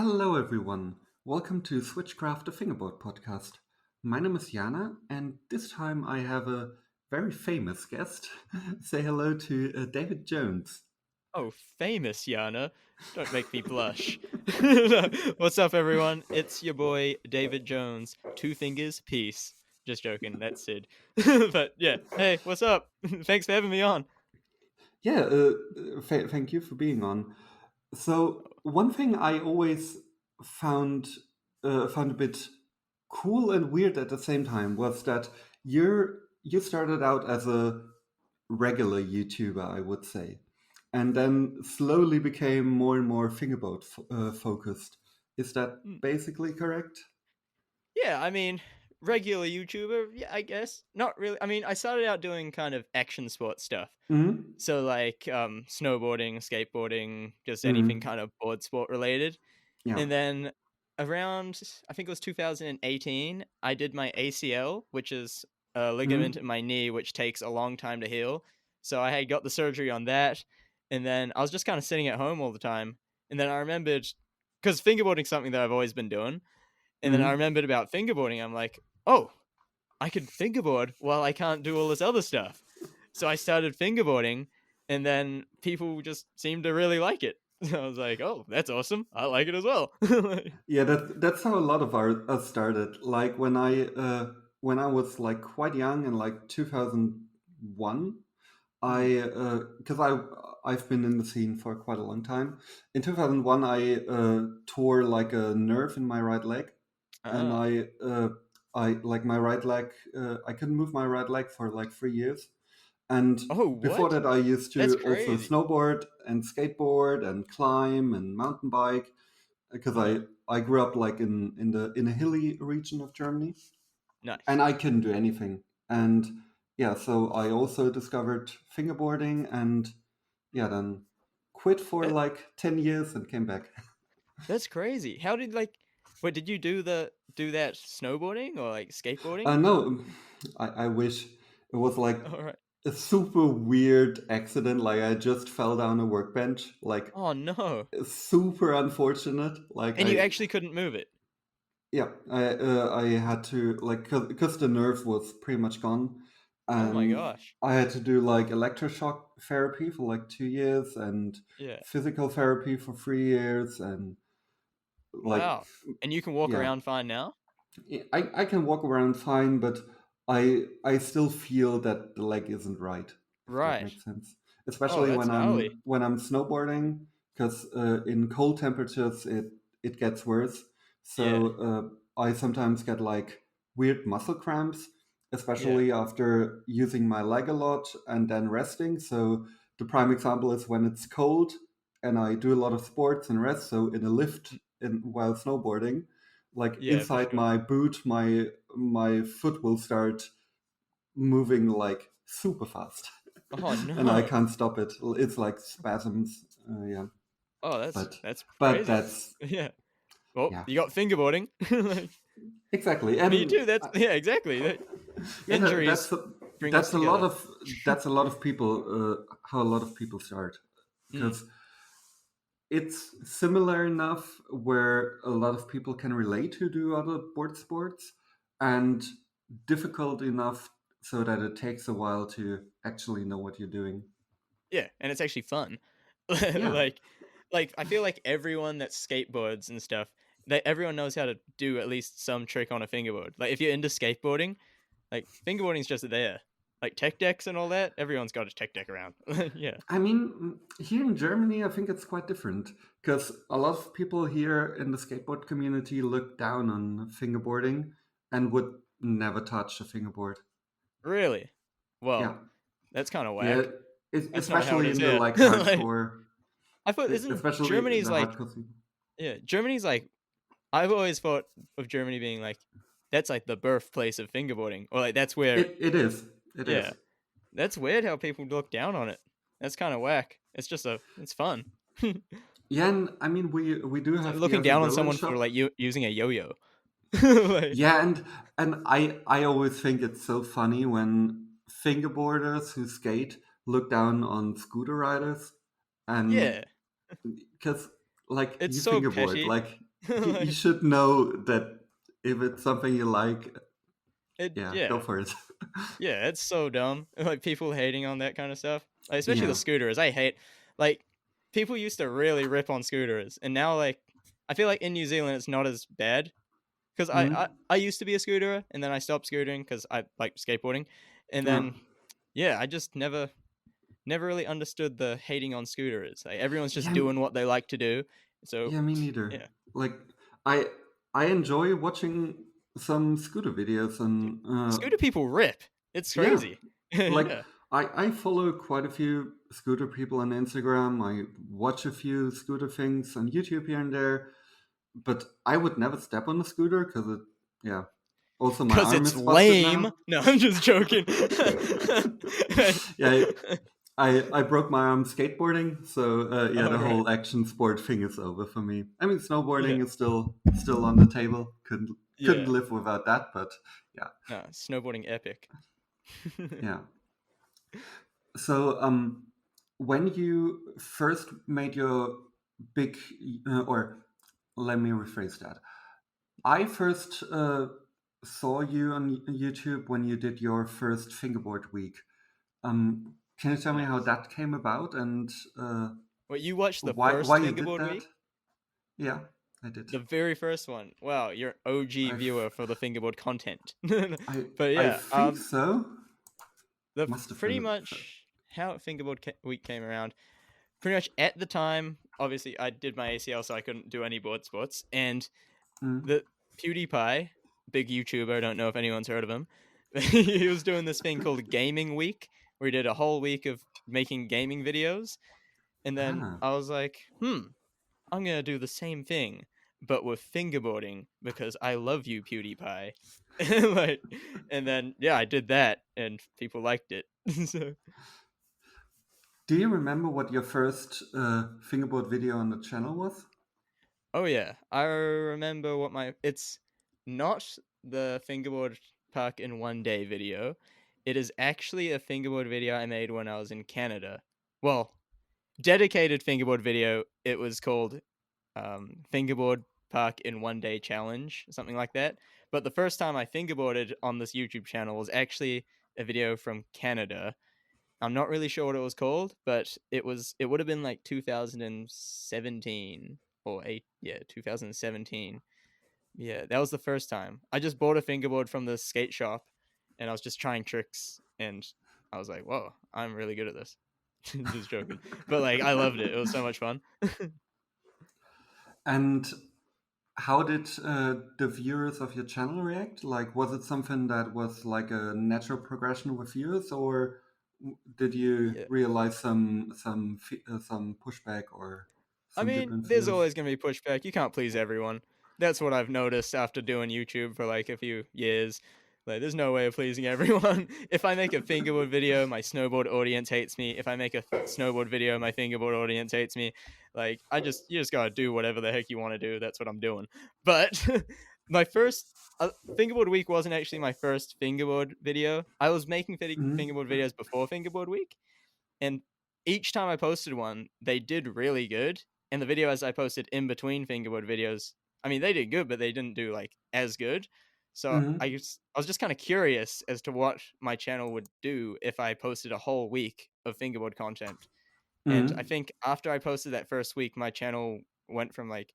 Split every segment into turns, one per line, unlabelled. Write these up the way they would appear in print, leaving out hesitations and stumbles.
Hello, everyone. Welcome to Switchcraft, the Fingerboard podcast. My name is Jana, and this time I have a very famous guest. Say hello to David Jones.
Oh, famous Yana. Don't make me blush. What's up, everyone? It's your boy, David Jones. Two fingers, peace. Just joking, that's Sid. But yeah, hey, what's up? Thanks for having me on.
Yeah, thank you for being on. So, one thing I always found found a bit cool and weird at the same time was that you started out as a regular YouTuber, I would say, and then slowly became more and more fingerboard focused. Is that
Hmm.
basically correct?
Yeah, I mean, regular YouTuber, yeah, I guess. Not really. I mean, I started out doing kind of action sport stuff.
Hmm.
So, like, snowboarding, skateboarding, just anything
Hmm.
kind of board sport related.
Yeah.
And then around, I think it was 2018, I did my ACL, which is a ligament in
Hmm.
my knee, which takes a long time to heal. So I had got the surgery on that. And then I was just kind of sitting at home all the time. And then I remembered, because fingerboarding's something that I've always been doing. And then I
Hmm.
remembered about fingerboarding. I'm like, oh, I could fingerboard while I can't do all this other stuff. So I started fingerboarding, and then people just seemed to really like it. I was like, oh, that's awesome. I like it as well.
Yeah, that's how a lot of us started. Like when I was like quite young in like 2001,
Hmm.
I because I've been in the scene for quite a long time. In 2001, I tore like a nerve in my right leg, and
Ah.
I like my right leg. I couldn't move my right leg for like 3 years. And
Oh,
before
what?
that, I used
That's
to also
crazy.
snowboard and skateboard and climb and mountain bike because
Huh.
I grew up like in a hilly region of Germany,
Nice.
and I couldn't do anything. And yeah, so I also discovered fingerboarding, and yeah, then quit for
That,
like 10 years and came back.
that's crazy. How did like what did you do that snowboarding or like skateboarding?
No, I wish it was like
All right.
a super weird accident. Like I just fell down a workbench, like
Oh no.
super unfortunate. Like
And you actually couldn't move it.
yeah, I had to like because the nerve was pretty much gone,
Oh my
and
gosh.
I had to do like electroshock therapy for like 2 years and
Yeah.
physical therapy for 3 years, and like
Wow. And you can walk
yeah,
around fine now?
I can walk around fine, but I still feel that the leg isn't right, if that
Right.
makes sense.
Oh,
Especially
that's gnarly.
when I'm snowboarding, because in cold temperatures it gets worse.
Yeah.
So I sometimes get like weird muscle cramps,
Yeah.
especially after using my leg a lot and then resting. So the prime example is when it's cold and I do a lot of sports and rest. So in a lift in while snowboarding, like
Yeah, for
inside
sure.
my boot, my foot will start moving like super fast,
Oh
and I
no.
can't stop it. It's like spasms. Yeah,
Oh,
but
that's
but
crazy.
that's
Yeah. Well,
yeah,
you got fingerboarding. Like,
exactly.
me
And
too. That's yeah, exactly.
yeah,
Injuries bring us
that's a lot
together.
of that's a lot of people how a lot of people start,
Mm.
because it's similar enough where a lot of people can relate to do other board sports, and difficult enough so that it takes a while to actually know what you're doing.
Yeah, and it's actually fun.
Yeah.
like like I feel like everyone that skateboards and stuff, that everyone knows how to do at least some trick on a fingerboard. Like if you're into skateboarding, like fingerboarding's just there. Like tech decks and all that, everyone's got a tech deck around. Yeah.
I mean, here in Germany, I think it's quite different because a lot of people here in the skateboard community look down on fingerboarding and would never touch a fingerboard.
Really?
Yeah,
Well, that's kind of
yeah,
whack. That's not how it
especially
is
in the
here.
like
Like,
hardcore,
I thought isn't
especially in
Germany's
the
like
hardcore scene.
yeah, Germany's like I've always thought of Germany being like that's like the birthplace of fingerboarding, or like that's where
It is, it
yeah,
is.
that's weird how people look down on it. That's kind of whack. It's just it's fun. It's
Yeah, and I mean we do
like
have the
looking
other
down on
roller
someone for
shop.
like using a yo-yo. Like,
Yeah, and I always think it's so funny when fingerboarders who skate look down on scooter riders, and
yeah,
because like
it's
you
so
fingerboard,
petty.
like you
Like,
should know that if it's something you like, yeah, go
yeah,
for it.
yeah, it's so dumb. Like people hating on that kind of stuff, like, especially the
Yeah.
scooters. I hate like people used to really rip on scooters, and now like I feel like in New Zealand it's not as bad because
Mm.
I used to be a scooterer and then I stopped scootering because I like skateboarding, and
Yeah.
then yeah, I just never really understood the hating on scooters. Like everyone's just
Yeah.
doing what they like to do. So
Yeah, me neither.
yeah,
Like, I I enjoy watching some scooter videos,
dude,
and
scooter people rip. It's
yeah,
crazy.
like
Yeah,
I follow quite a few scooter people on Instagram. I watch a few scooter things on YouTube here and there, but I would never step on a scooter because it, yeah. Also, my
because
arm
it's
is busted
lame.
now.
No, I'm just joking.
Yeah, I broke my arm skateboarding, so yeah,
All
the
right.
whole action sport thing is over for me. I mean,
Yeah.
snowboarding is still on the table. Couldn't
Yeah.
live without that, but yeah,
No, snowboarding epic.
yeah. So when you first made your big, or let me rephrase that. I first saw you on YouTube when you did your first fingerboard week. Can you tell me how
Nice.
that came about and
Wait, you watched the
why
first
you did
Fingerboard
that?
week?
Yeah, I did.
The very first one. Wow, you're an OG
I've
viewer for the Fingerboard content.
I
But
I
yeah,
think so.
the
Must have
pretty
been.
much how Week came around. Pretty much at the time, obviously I did my ACL, so I couldn't do any board sports. And
Mm.
the PewDiePie, big YouTuber, I don't know if anyone's heard of him. He was doing this thing called Gaming Week, where he did a whole week of making gaming videos. And then
Ah,
I was like, I'm gonna do the same thing, but with fingerboarding because I love you, PewDiePie. Like, and then yeah, I did that, and people liked it. So,
do you remember what your first fingerboard video on the channel was?
oh yeah, I remember what my it's not the fingerboard park in one day video. It is actually a fingerboard video I made when I was in Canada. Well, dedicated fingerboard video. It was called Fingerboard Park in One Day Challenge, something like that. But the first time I fingerboarded on this YouTube channel was actually a video from Canada. I'm not really sure what it was called, but it would have been like 2017 or 2017. Yeah, that was the first time. I just bought a fingerboard from the skate shop and I was just trying tricks and I was like, "Whoa, I'm really good at this." Just joking. But like I loved it. It was so much fun.
And how did the viewers of your channel react? Like, was it something that was like a natural progression with viewers, or did you
Yeah.
realize some pushback or
I
some
mean,
different
there's
views?
always going to be pushback. You can't please everyone. That's what I've noticed after doing YouTube for like a few years. Like, there's no way of pleasing everyone. If I make a fingerboard video, my snowboard audience hates me. If I make a snowboard video, my fingerboard audience hates me. Like, you just gotta do whatever the heck you want to do. That's what I'm doing. But my first fingerboard week wasn't actually my first fingerboard video. I was making
Mm-hmm.
fingerboard videos before fingerboard week, and each time I posted one, they did really good. And the videos I posted in between fingerboard videos, I mean, they did good, but they didn't do like as good. So
Mm-hmm.
I was just kind of curious as to what my channel would do if I posted a whole week of fingerboard content. And I
Mm-hmm.
think after I posted that first week, my channel went from like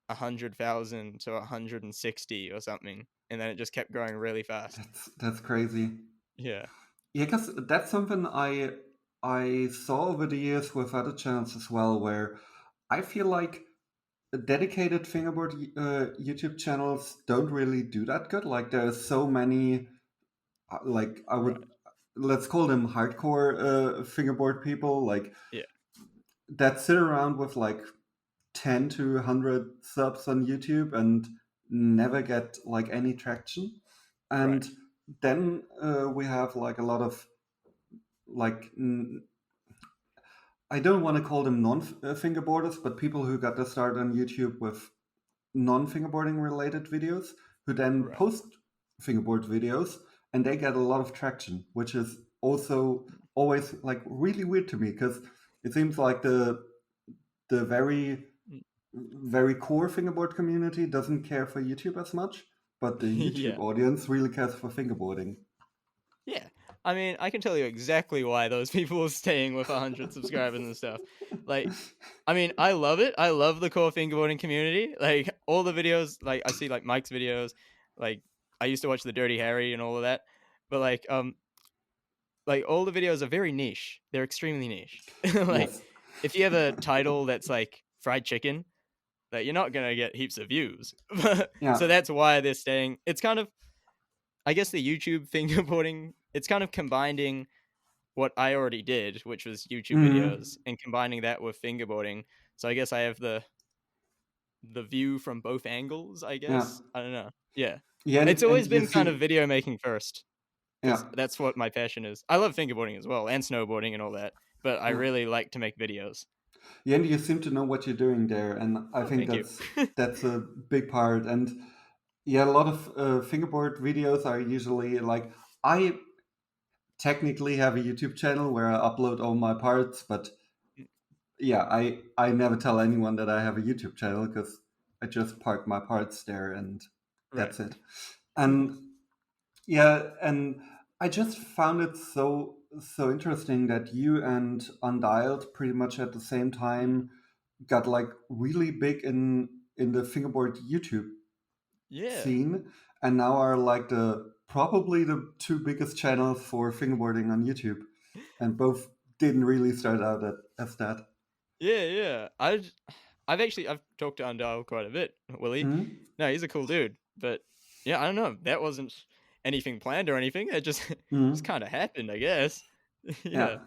100,000 to 160 or something, and then it just kept growing really fast.
That's crazy.
Yeah,
Yeah, because that's something I saw over the years with other channels as well, where I feel like dedicated fingerboard YouTube channels don't really do that good. Like there's so many, like I would
right.
let's call them hardcore fingerboard people, like
Yeah,
that sit around with like 10 to 100 subs on YouTube and never get like any traction.
right,
And then we have like a lot of like I don't want to call them non-fingerboarders, but people who got their start on YouTube with non-fingerboarding related videos who then
right.
post fingerboard videos and they get a lot of traction, which is also always like really weird to me because it seems like the very very core fingerboard community doesn't care for YouTube as much, but the YouTube
Yeah.
audience really cares for fingerboarding.
Yeah. I mean, I can tell you exactly why those people are staying with 100 subscribers and stuff. Like, I mean, I love it. I love the core fingerboarding community. Like, all the videos, like, I see, like, Mike's videos. Like, I used to watch the Dirty Harry and all of that. But, like, all the videos are very niche. They're extremely niche. Like,
Yes.
if you have a title that's, like, fried chicken, that you're not gonna get heaps of views. So
Yeah.
that's why they're staying. It's kind of, I guess the YouTube fingerboarding, it's kind of combining what I already did, which was YouTube
Mm,
videos, and combining that with fingerboarding. So I guess I have the view from both angles, I
yeah.
guess. I don't know. Yeah.
Yeah,
It's
and
always
you
been kind of
seem,
video making first,
yeah,
because that's what my passion is. I love fingerboarding as well and snowboarding and all that, but I
yeah.
really like to make videos.
Yeah, and you seem to know what you're doing there, and I
Oh,
think
thank you.
that's a big part. And yeah, a lot of fingerboard videos are usually like, I technically have a YouTube channel where I upload all my parts, but yeah, I never tell anyone that I have a YouTube channel because I just park my parts there and
Right.
that's it. And yeah, and I just found it so interesting that you and Undialed pretty much at the same time got like really big in the fingerboard YouTube
Yeah.
scene, and now are like the probably the two biggest channels for fingerboarding on YouTube, and both didn't really start out as that.
Yeah, yeah. I've talked to Undal quite a bit, Willie.
Hmm.
No, he's a cool dude. But yeah, I don't know. That wasn't anything planned or anything. It just just
Hmm.
kind of happened, I guess.
Yeah.
Yeah.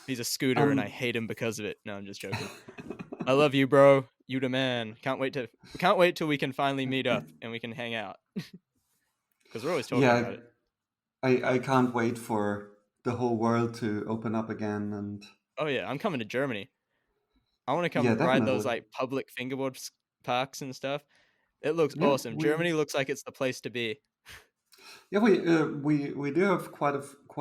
He's a scooter and I
um.
hate him because of it. No, I'm just joking. I love you, bro. You the man. Can't wait till we can finally meet up and we can hang out because we're always talking
Yeah,
about it.
I can't wait for the whole world to open up again, and
Oh yeah, I'm coming to Germany. I want to
yeah,
come ride those
definitely.
like public parks and stuff. It looks
Yeah,
awesome. Germany looks like it's the place to be.
yeah, we do have quite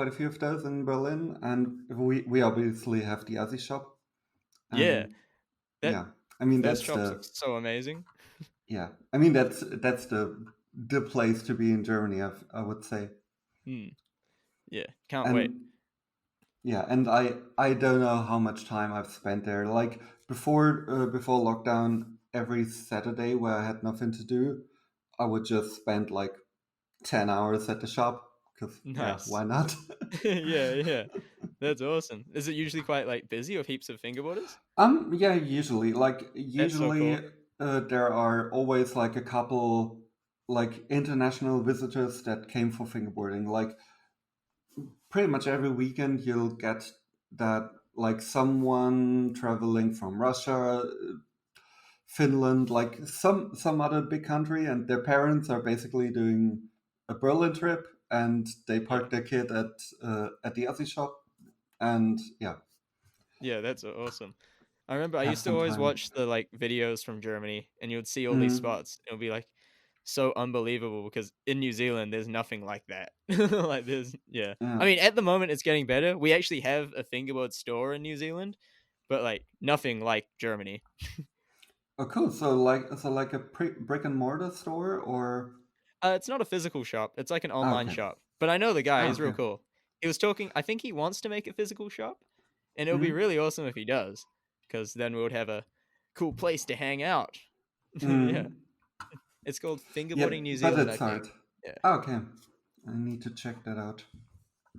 a few of those in Berlin, and we obviously have the Aussie shop,
Yeah,
and
that
yeah, I mean
those
that's
shops
the
look so amazing.
yeah, I mean that's the place to be in Germany, I would say,
Hmm. Yeah, can't wait.
and yeah, and I don't know how much time I've spent there. Like before lockdown, every Saturday where I had nothing to do, I would just spend like 10 hours at the shop because yeah,
Nice.
why not?
Yeah, yeah. That's awesome. Is it usually quite like busy with heaps of fingerboarders?
Yeah,
That's so
usually
cool.
there are always like a couple like international visitors that came for fingerboarding. Like pretty much every weekend you'll get that like someone traveling from Russia, Finland, like some other big country, and their parents are basically doing a Berlin trip, and they
Yeah.
park their kid at the Aussie shop, and yeah,
Yeah, that's awesome. I remember I
have
used to
some
always
time.
watch the like videos from Germany and you would see all these
Mm,
spots. It would be like so unbelievable because in New Zealand there's nothing like that. Like there's yeah. I
yeah.
mean at the moment it's getting better. We actually have a fingerboard store in New Zealand, but like nothing like Germany.
Oh, cool. So like a brick and mortar store, or
It's not a physical shop. It's like an
ah,
online
okay,
shop. But I know the guy.
ah,
He's real
okay.
cool. He was talking. I think he wants to make a physical shop, and it would be
Mm,
really awesome if he does, because then we would have a cool place to hang out. Yeah,
mm.
it's called
Yeah,
Fingerboarding New
but
Zealand, I
it's
think.
hard.
Yeah,
Ah, okay, I need to check that out.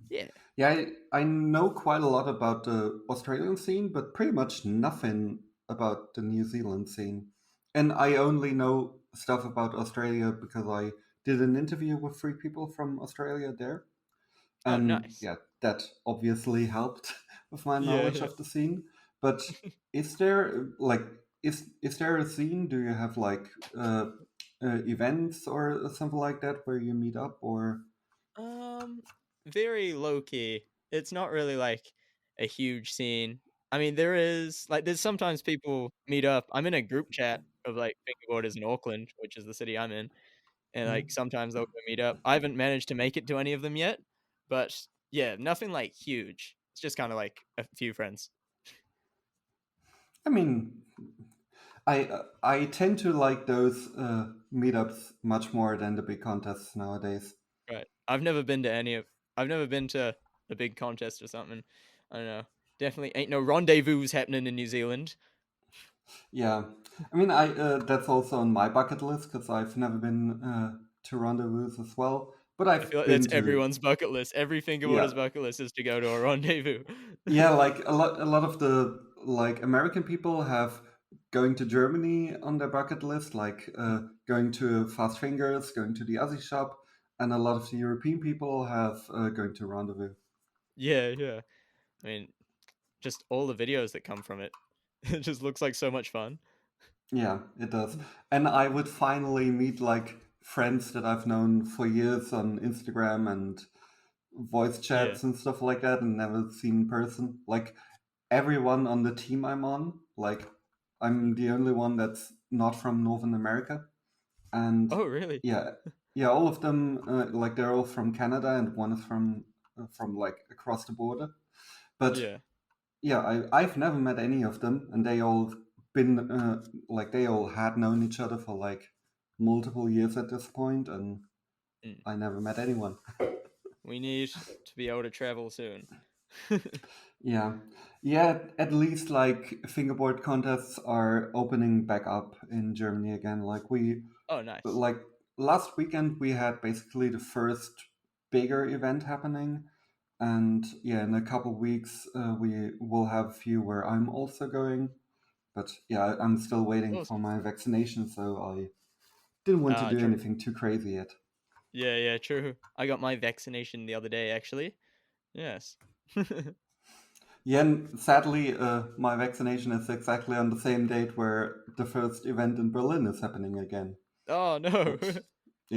yeah.
Yeah, I know quite a lot about the Australian scene, but pretty much nothing about the New Zealand scene. And I only know stuff about Australia because I did an interview with three people from Australia there.
Oh,
And
nice.
yeah, that obviously helped with my
Yeah,
knowledge
yeah.
of the scene. But is there like is there a scene? Do you have like events or something like that where you meet up or?
Um, very low key. It's not really like a huge scene. I mean, there is like there's sometimes people meet up. I'm in a group chat of like fingerboarders in Auckland, which is the city I'm in. And like
Hmm?
sometimes they'll go meet up. I haven't managed to make it to any of them yet, but yeah, nothing like huge. It's just kind of like a few friends.
I mean, I tend to like those meetups much more than the big contests nowadays.
Right. I've never been to any of. I've never been to a big contest or something. I don't know. Definitely ain't no rendezvous happening in New Zealand.
Yeah, I mean, I that's also on my bucket list because I've never been to rendezvous as well, but
I
I've
feel like
been
that's
to
everyone's bucket list. Every
yeah,
fingerboarder's bucket list is to go to a rendezvous.
yeah, like a lot of the like American people have going to Germany on their bucket list, like going to Fast Fingers, going to the Aussie shop, and a lot of the European people have going to rendezvous.
Yeah, yeah. I mean, just all the videos that come from it. It just looks like so much fun.
Yeah, it does. And I would finally meet like friends that I've known for years on Instagram and voice
Yeah.
chats and stuff like that and never seen in person. Like everyone on the team I'm on, like I'm the only one that's not from Northern America. And
Oh, really?
yeah, yeah, all of them like they're all from Canada and one is from like across the border. But
Yeah.
yeah, I've never met any of them, and they all been like they all had known each other for like multiple years at this point, and
Mm.
I never met anyone.
We need to be able to travel soon.
Yeah, yeah. At least like fingerboard contests are opening back up in Germany again.
Oh, nice.
Like last weekend we had basically the first bigger event happening, and yeah, in a couple weeks we will have a few where I'm also going. But yeah, I'm still waiting for
Awesome.
my vaccination, so I didn't want to do
True.
anything too crazy yet.
Yeah, yeah, true. I got my vaccination the other day, actually. Yes.
Yeah, and sadly, my vaccination is exactly on the same date where the first event in Berlin is happening again.
Oh no.
But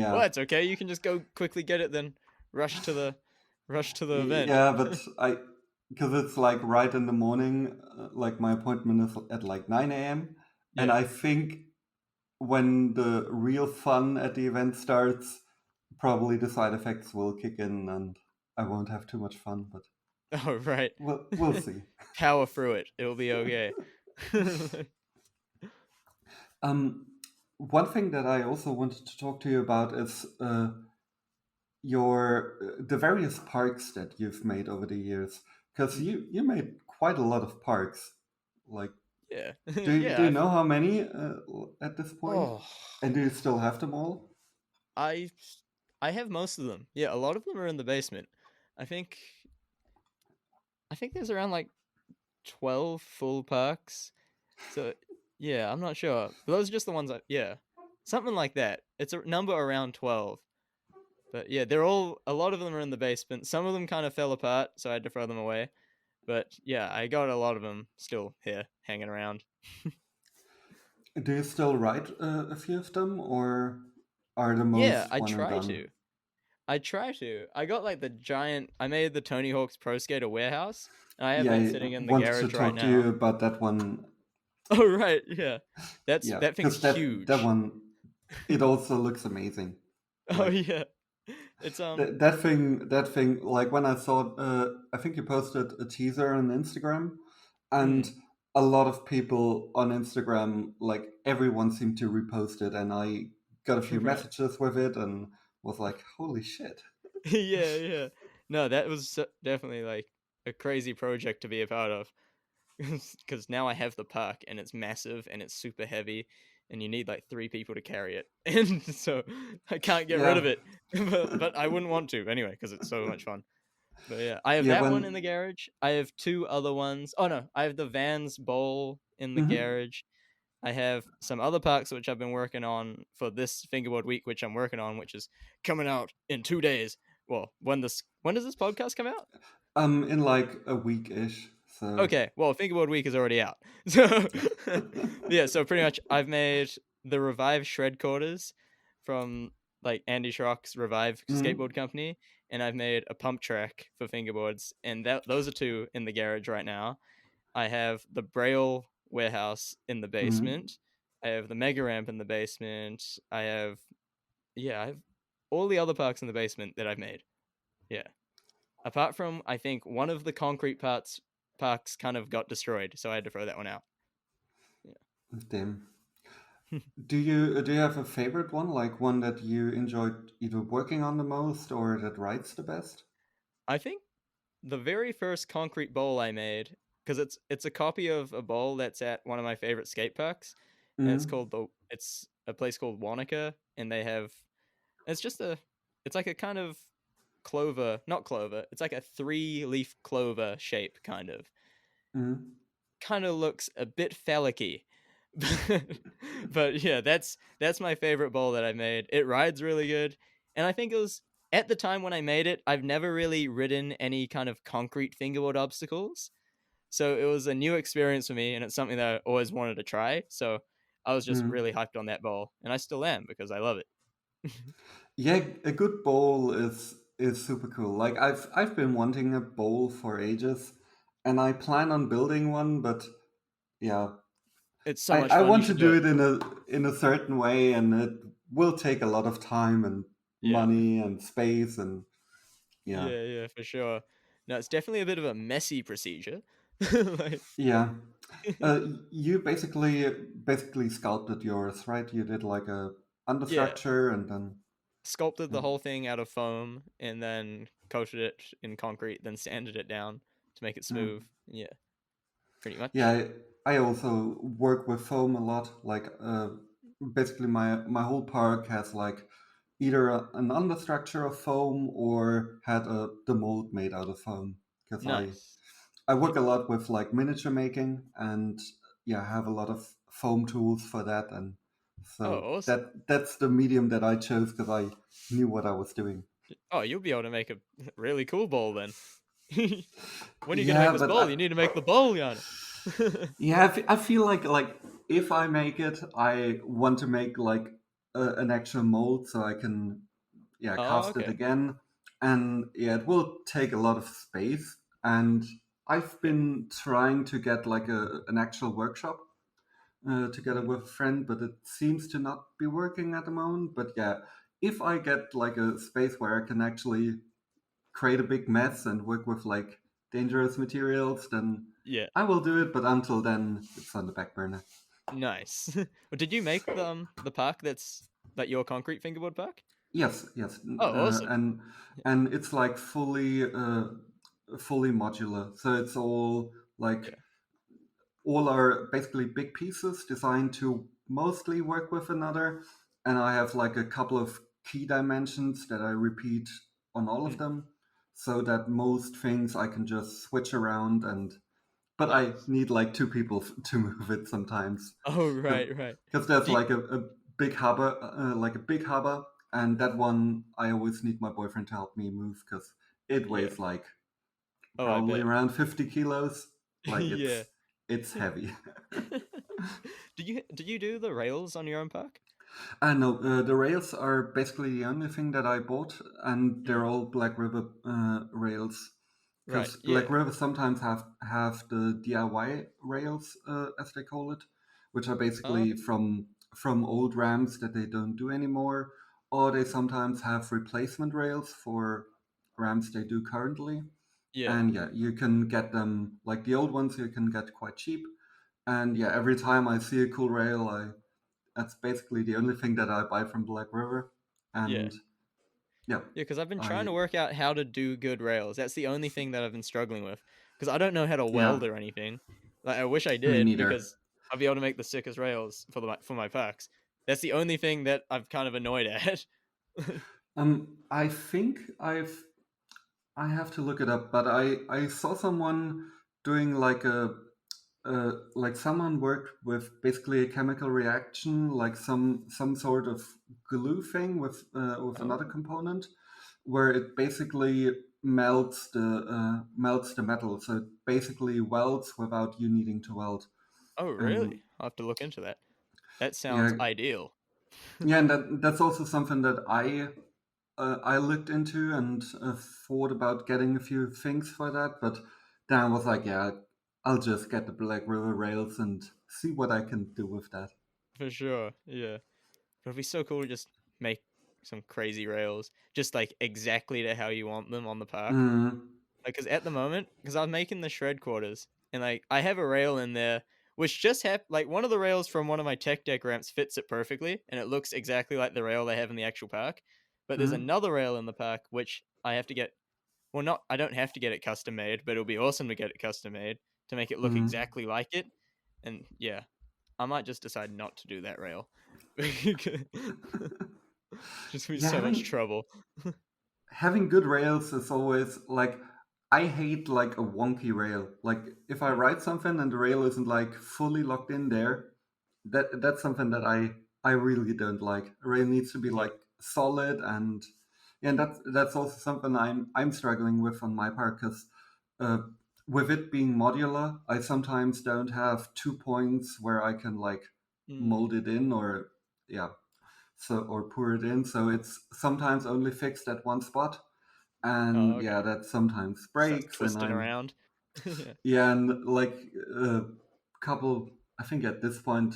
Well,
yeah,
that's okay. You can just go quickly get it then. Rush to the rush to the event.
yeah, but because it's like right in the morning, like my appointment is at like 9 a.m. And
Yeah.
I think when the real fun at the event starts, probably the side effects will kick in and I won't have too much fun, but
Oh, right.
we'll see.
Power through it. It'll be okay.
Um, One thing that I also wanted to talk to you about is your the various parks that you've made over the years, because
Mhm.
you made quite a lot of parks. Like,
Yeah.
do
Yeah,
you know how many at this point?
oh,
And do you still have them all?
I I have most of them. Yeah, a lot of them are in the basement. I think I think there's around like 12 full parks. So, yeah, I'm not sure. But those are just the ones yeah. Something like that. It's a number around 12. But yeah, they're all a lot of them are in the basement. Some of them kind of fell apart, so I had to throw them away. But yeah, I got a lot of them still here hanging around.
Do you still write a few of them, or are the
Yeah,
most
I
one and
try
done?
to. I try to. I got like the giant. I made the Tony Hawk's Pro Skater warehouse, and I have
Yeah,
that
I
sitting in the
wanted to
garage right
talk to you
now.
about that one.
Oh right, yeah.
Yeah,
That thing's
because that
huge.
one it also looks amazing.
Oh
Like
yeah, it's
that thing. Like when I saw, I think you posted a teaser on Instagram, and
mm,
a lot of people on Instagram, like everyone seemed to repost it, and I got a few
right.
messages with it, and was like, "Holy shit!"
Yeah, yeah. No, that was definitely like a crazy project to be a part of. Because now I have the park and it's massive and it's super heavy, and you need like 3 people to carry it, and so I can't get rid
Yeah,
of it. But I wouldn't want to anyway because it's so much fun. But yeah, I have
yeah.
that one in the
When
garage. I have two other ones. Oh no, I have the Vans Bowl in the
mhm.
garage. I have some other parks which I've been working on for this fingerboard week, which I'm working on, which is coming out in 2 days. Well, when does this podcast come out?
In like a week ish. So
Okay, well, Fingerboard Week is already out. So, yeah, so pretty much I've made the Revive Shred Quarters from like Andy Schrock's Revive skateboard
mhm.
company, and I've made a pump track for fingerboards, and those are two in the garage right now. I have the Braille warehouse in the
Mhm.
basement. I have the Mega Ramp in the basement. I have all the other parks in the basement that I've made. Yeah. Apart from, I think one of the concrete parks kind of got destroyed, so I had to throw that one out. Yeah.
Damn. Do you have a favorite one, like one that you enjoyed either working on the most or that writes the best?
I think the very first concrete bowl I made, because it's a copy of a bowl that's at one of my favorite skate parks, and
Mm,
it's a place called Wanaka, and they have it's just a it's like a kind of clover, not clover, it's like a three-leaf clover shape
mm,
kind of looks a bit phallic-y. But yeah, that's my favorite bowl that I made. It rides really good, and I think it was at the time when I made it, I've never really ridden any kind of concrete fingerboard obstacles, so it was a new experience for me, and it's something that I always wanted to try. So I was just
mm.
really hyped on that bowl, and I still am because I love it.
Yeah, a good bowl is super cool. Like I've been wanting a bowl for ages, and I plan on building one, but yeah,
It's so
I,
much
I
fun. You
want to
should do
do
it.
it in a certain way, and it will take a lot of time and
Yeah,
money and space and yeah.
yeah, for sure. No, it's definitely a bit of a messy procedure. Like,
Yeah. You basically sculpted yours, right? You did like a
yeah,
understructure and then
sculpted
yeah.
the whole thing out of foam and then coated it in concrete, then sanded it down to make it
Mm.
smooth. Yeah, pretty
Yeah,
much.
I also work with foam a lot. Like basically my whole park has like either an understructure of foam or had the mold made out of foam because
Nice.
I work a lot with like miniature making and yeah, have a lot of foam tools for that and so
Oh, awesome.
that's the medium that I chose because I knew what I was doing.
Oh, you'll be able to make a really cool bowl then. When are you gonna make
Yeah,
this
but
bowl? You need to make the bowl, Yana.
yeah, I feel like if I make it, I want to make like an actual mold so I can yeah
Oh,
cast it
okay.
again, and yeah, it will take a lot of space. And I've
Yeah,
been trying to get like an actual workshop together
mm,
with a friend, but it seems to not be working at the moment. But yeah, if I get like a space where I can actually create a big mess and work with like dangerous materials, then
yeah.
I will do it. But until then, it's on the back burner.
Nice. Well, did you make the park that your concrete fingerboard park?
Yes, yes,
Oh, awesome.
and it's like fully modular. So it's all like
Yeah.
all are basically big pieces designed to mostly work with another. And I have like a couple of key dimensions that I repeat on all of
Mm,
them, so that most things I can just switch around and but I
nice.
need like two people to move it sometimes
Oh, right, right.
because there's
Do you,
like a big harbor, and that one I always need my boyfriend to help me move because it
yeah.
weighs like
Oh, I
probably
bet.
around 50 kilos. Like
Yeah.
it's heavy.
Do you do the rails on your own park?
I know the rails are basically the only thing that I bought, and they're
Mm,
all Black River rails.
right.
Because Black
Yeah.
River sometimes have the DIY rails, as they call it, which are
Oh,
basically from old ramps that they don't do anymore, or they sometimes have replacement rails for ramps they do currently.
yeah.
And yeah, you can get them like the old ones. You can get quite cheap. And yeah, every time I see a cool rail, I that's basically the only thing that I buy from Black River.
Yeah.
And yeah,
Yeah, because I've been trying
I
to work out how to do good rails. That's the only thing that I've been struggling with. Because I don't know how to
yeah,
weld or anything. Like I wish I
me
did,
neither.
because I'd be able to make the sickest rails for my packs. That's the only thing that I've kind of annoyed at.
I think I have to look it up, but I saw someone doing like a like someone worked with basically a chemical reaction, like some sort of glue thing with another
Oh.
component, where it basically melts the metal, so it basically welds without you needing to weld.
Oh,
And
really? I'll have to look into that. That sounds
yeah,
ideal.
yeah, and that's also something that I looked into and thought about getting a few things for that, but then I was like, yeah, I'll just get the Black River rails and see what I can do with that.
For sure. Yeah. But it'd be so cool to just make some crazy rails, just like exactly to how you want them on the park.
Mm,
Like, cause at the moment, cause I'm making the shred quarters, and like I have a rail in there which just like one of the rails from one of my tech deck ramps fits it perfectly, and it looks exactly like the rail they have in the actual park. But there's
Mm,
another rail in the park which I have to get. Well, not I don't have to get it custom made, but it'll be awesome to get it custom made to make it look
mm.
exactly like it. And yeah, I might just decide not to do that rail. Just be
Yeah,
so much trouble.
having good rails is always like, I hate like a wonky rail. Like if I
Mm,
write something and the rail isn't like fully locked in there, that's something that I really don't like. A rail needs to be
yeah.
like solid, and that's also something I'm struggling with on my part, because uh, with it being modular, I sometimes don't have 2 points where I can like
Mm.
mold it in, or yeah, so, or pour it in. So it's sometimes only fixed at one spot,
Oh,
and
okay.
yeah, that sometimes
Starts
breaks, and
twisting
I'm
around. Yeah.
yeah, and like a couple, I think at this point,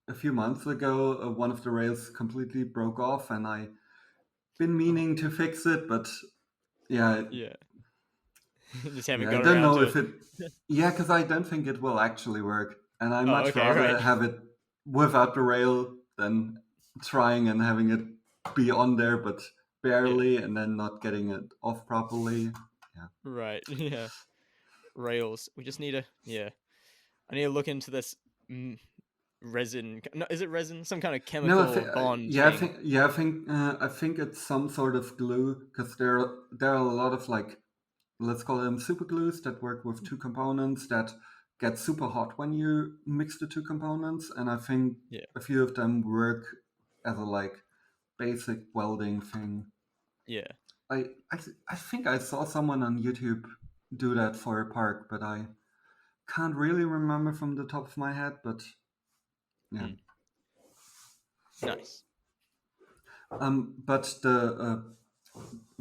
a few months ago, one of the rails completely broke off, and I been
Oh,
meaning to fix it, but yeah,
yeah. Just haven't
yeah, I
got
don't
around
know
to
if
it.
it, yeah, because I don't think it will actually work, and I
Oh,
much
okay, right.
rather have it without the rail than trying and having it be on there, but
Yeah.
barely, and then not getting it off properly. Yeah.
Right. Yeah. Rails. We just need to. Yeah. I need to look into this mm, resin. No, is it resin? Some kind of
No,
chemical bond
yeah,
thing.
I think it's some sort of glue, because there are a lot of like, let's call them super glues that work with two components that get super hot when you mix the two components, and I think
Yeah.
a few of them work as a like basic welding thing.
Yeah.
I think I saw someone on YouTube do that for a park, but I can't really remember from the top of my head. But yeah,
Mm, nice.
but the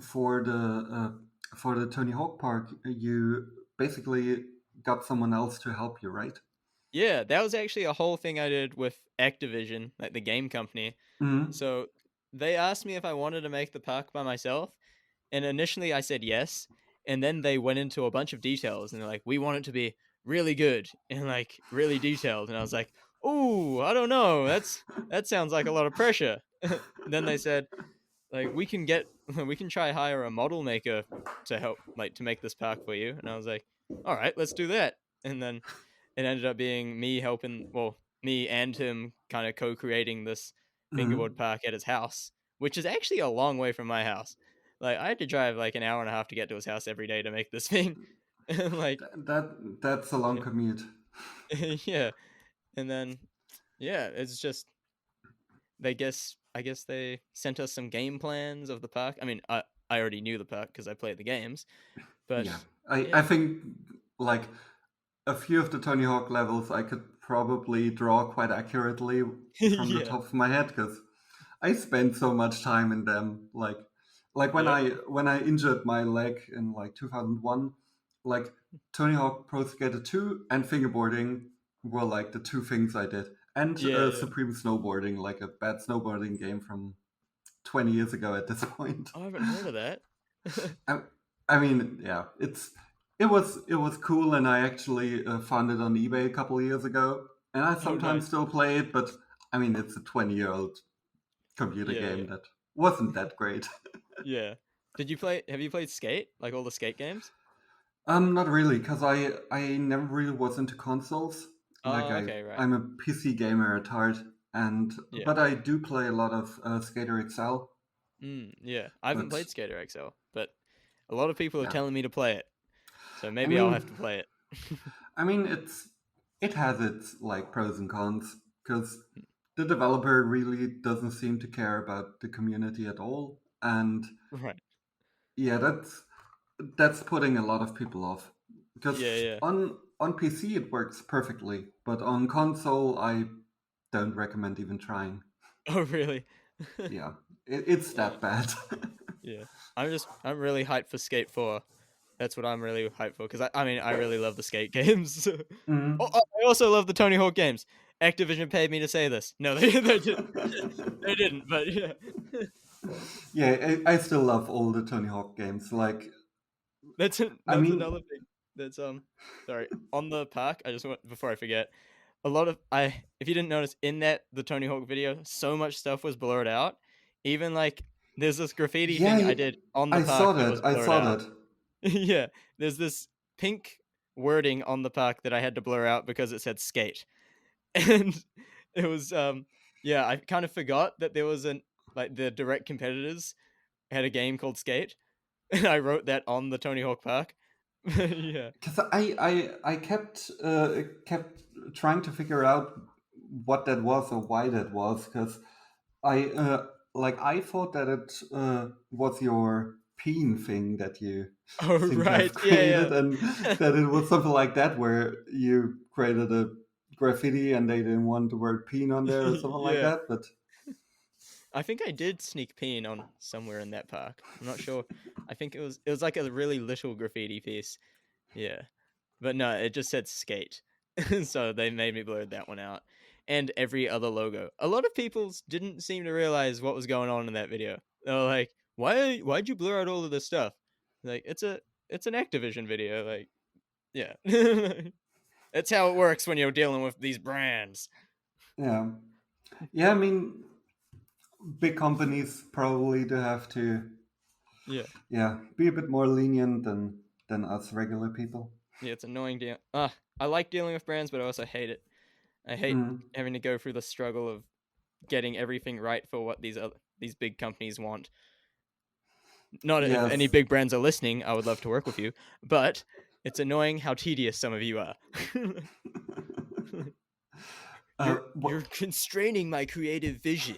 for the uh, for the Tony Hawk Park, you basically got someone else to help you, right?
Yeah, that was actually a whole thing I did with Activision, like the game company.
Mm-hmm.
So they asked me if I wanted to make the park by myself, and initially I said yes, and then they went into a bunch of details, and they're like, "We want it to be really good and like really detailed," and I was like, "Ooh, I don't know. That sounds like a lot of pressure." Then they said, like, we can get we can try hire a model maker to help like to make this park for you, and I was like, all right, let's do that. And then it ended up being me helping, well, me and him kind of co-creating this fingerboard
Mm-hmm.
park at his house, which is actually a long way from my house. Like I had to drive like an hour and a half to get to his house every day to make this thing. And like
That's a long
yeah.
commute.
Yeah, and then yeah, it's just I guess they sent us some game plans of the park. I mean, I already knew the park because I played the games, but
Yeah, I
yeah,
think like a few of the Tony Hawk levels I could probably draw quite accurately from the
yeah,
top of my head, because I spent so much time in them. Like
yep,
when I injured my leg in like 2001, like Tony Hawk Pro Skater 2 and fingerboarding were like the two things I did, and
yeah, yeah.
Supreme Snowboarding, like a bad snowboarding game from 20 years ago at this point.
I haven't heard of that.
I, I mean, yeah, it was cool, and I actually found it on eBay a couple of years ago, and I
Oh,
sometimes
nice.
still play it. But I mean, it's a 20-year-old computer
Yeah,
game
yeah,
that wasn't that great.
yeah. Did you play? Have you played Skate? Like all the Skate games?
Not really, because I never really was into consoles. Like
Oh, okay, right.
I'm a PC gamer at heart, and
Yeah.
but I do play a lot of Skater XL.
Yeah. I haven't
But
played Skater XL, but a lot of people are
yeah,
telling me to play it, so
I
maybe I'll have
mean,
to play it.
it has its like pros and cons, because the developer really doesn't seem to care about the community at all, and
Right.
yeah, that's putting a lot of people off,
Yeah,
because
yeah.
on PC it works perfectly, but on console I don't recommend even trying.
Oh, really?
Yeah, it's
Uh,
that bad.
yeah. I'm really hyped for Skate 4. That's what I'm really hyped for because I mean I really love the skate games. Oh,
Mhm.
I also love the Tony Hawk games. Activision paid me to say this. No, they didn't. They didn't. But yeah,
Yeah, I still love all the Tony Hawk games. Like, I
that's
mean,
another thing. That's sorry on the park. I just want before I forget. a lot of if you didn't notice in the Tony Hawk video, so much stuff was blurred out. Even like there's this graffiti
Yeah,
thing I did on the
I saw
park that
that.
was
I
blurred
saw
out.
that.
Yeah, there's this pink wording on the park that I had to blur out because it said skate. And it was yeah, I kind of forgot that there was an like the direct competitors had a game called Skate, and I wrote that on the Tony Hawk Park. Yeah.
Because I kept trying to figure out what that was or why that was. Because I like I thought that it was your peen thing that you
Oh
seem to have
right, yeah,
created, and
yeah.
that it was something like that where you created a graffiti and they didn't want the word peen on there or something like
Yeah.
that. But
I think I did sneak peen on somewhere in that park. I'm not sure. I think it was like a really little graffiti piece. Yeah. But no, it just said skate. So they made me blur that one out. And every other logo. A lot of people didn't seem to realize what was going on in that video. They were like, why'd you blur out all of this stuff? Like it's an Activision video. Like, yeah. That's how it works when you're dealing with these brands.
yeah, yeah. I mean, big companies probably do have to,
Yeah.
yeah, be a bit more lenient than us regular people.
Yeah, it's annoying I like dealing with brands, but I also hate it. I hate
Mm.
having to go through the struggle of getting everything right for what these big companies want. Not if any
Yes.
big brands are listening, I would love to work with you, but it's annoying how tedious some of you are.
uh,
You're
wh-
constraining my creative vision.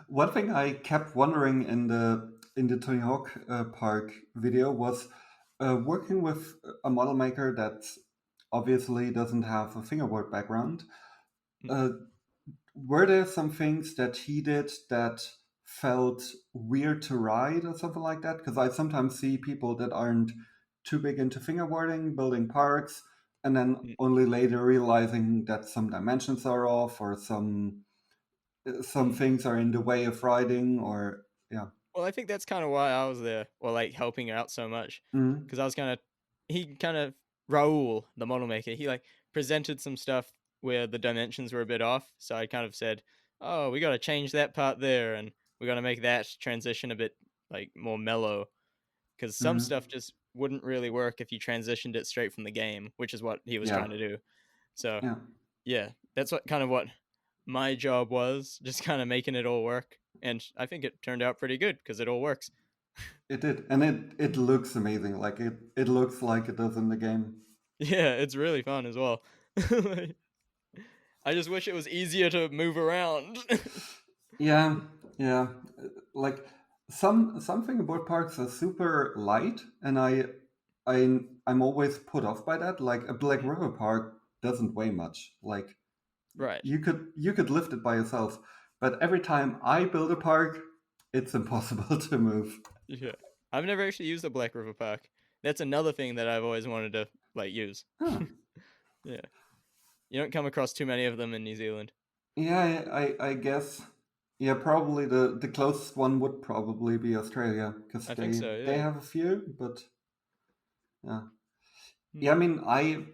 One thing I kept wondering in the Tony Hawk Park video was working with a model maker that obviously doesn't have a fingerboard background. Uh, were there some things that he did that felt weird to ride or something like that? Because I sometimes see people that aren't too big into fingerboarding, building parks, and then only later realizing that some dimensions are off or some things are in the way of riding or yeah.
Well, I think that's kind of why I was there, or like helping out so much,
Mm-hmm.
because I was he kind of Raul, the model maker, he like presented some stuff where the dimensions were a bit off, so I kind of said, "Oh, we got to change that part there, and we got to make that transition a bit like more mellow, because some
Mm-hmm.
stuff just wouldn't really work if you transitioned it straight from the game, which is what he was
Yeah.
trying to do." So
Yeah.
yeah, that's what my job was, just kind of making it all work. And I think it turned out pretty good because it all works.
It did, and it looks amazing. Like it looks like it does in the game.
Yeah, it's really fun as well. Like, I just wish it was easier to move around.
Yeah, yeah. Like some fingerboard parks are super light, and I'm always put off by that. Like a Black River park doesn't weigh much. Like
Right.
you could lift it by yourself, but every time I build a park, it's impossible to move.
Yeah. I've never actually used the Black River Park. That's another thing that I've always wanted to like use.
Huh.
Yeah. You don't come across too many of them in New Zealand.
Yeah, I guess. Yeah, probably the closest one would probably be Australia because
I think so,
they
yeah.
have a few, but yeah,
Hmm.
yeah. I mean, I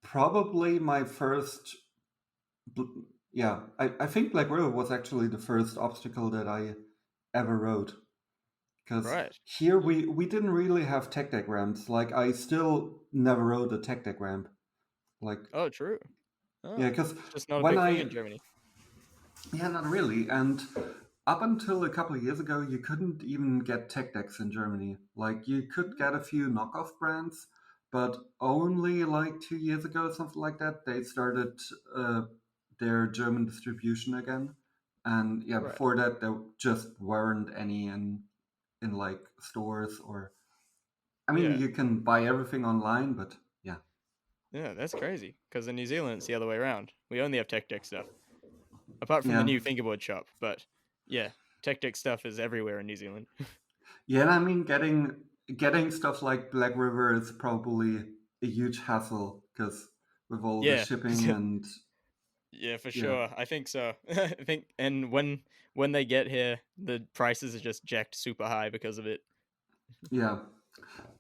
probably my first, yeah, I think Black River was actually the first obstacle that I ever rode because
Right.
here we didn't really have tech deck ramps. Like I still never rode a tech deck ramp. Like
Oh, true.
yeah,
Oh.
because
It's just not a
when
big thing
I
in Germany.
yeah, not really. And up until a couple of years ago, you couldn't even get tech decks in Germany. Like you could get a few knockoff brands, but only like 2 years ago, something like that, they started uh, their German distribution again. And yeah,
Right.
before that, there just weren't any in like stores or. I mean,
Yeah.
you can buy everything online, but yeah,
Yeah, that's crazy. Because in New Zealand, it's the other way around. We only have tech deck stuff. Apart from the
yeah,
new Fingerboard shop. But yeah, tech deck stuff is everywhere in New Zealand.
yeah. And I mean, getting stuff like Black River is probably a huge hassle because with all the
Yeah.
shipping and
Yeah, for
yeah,
sure. I think so. I think, and when they get here, the prices are just jacked super high because of it.
yeah.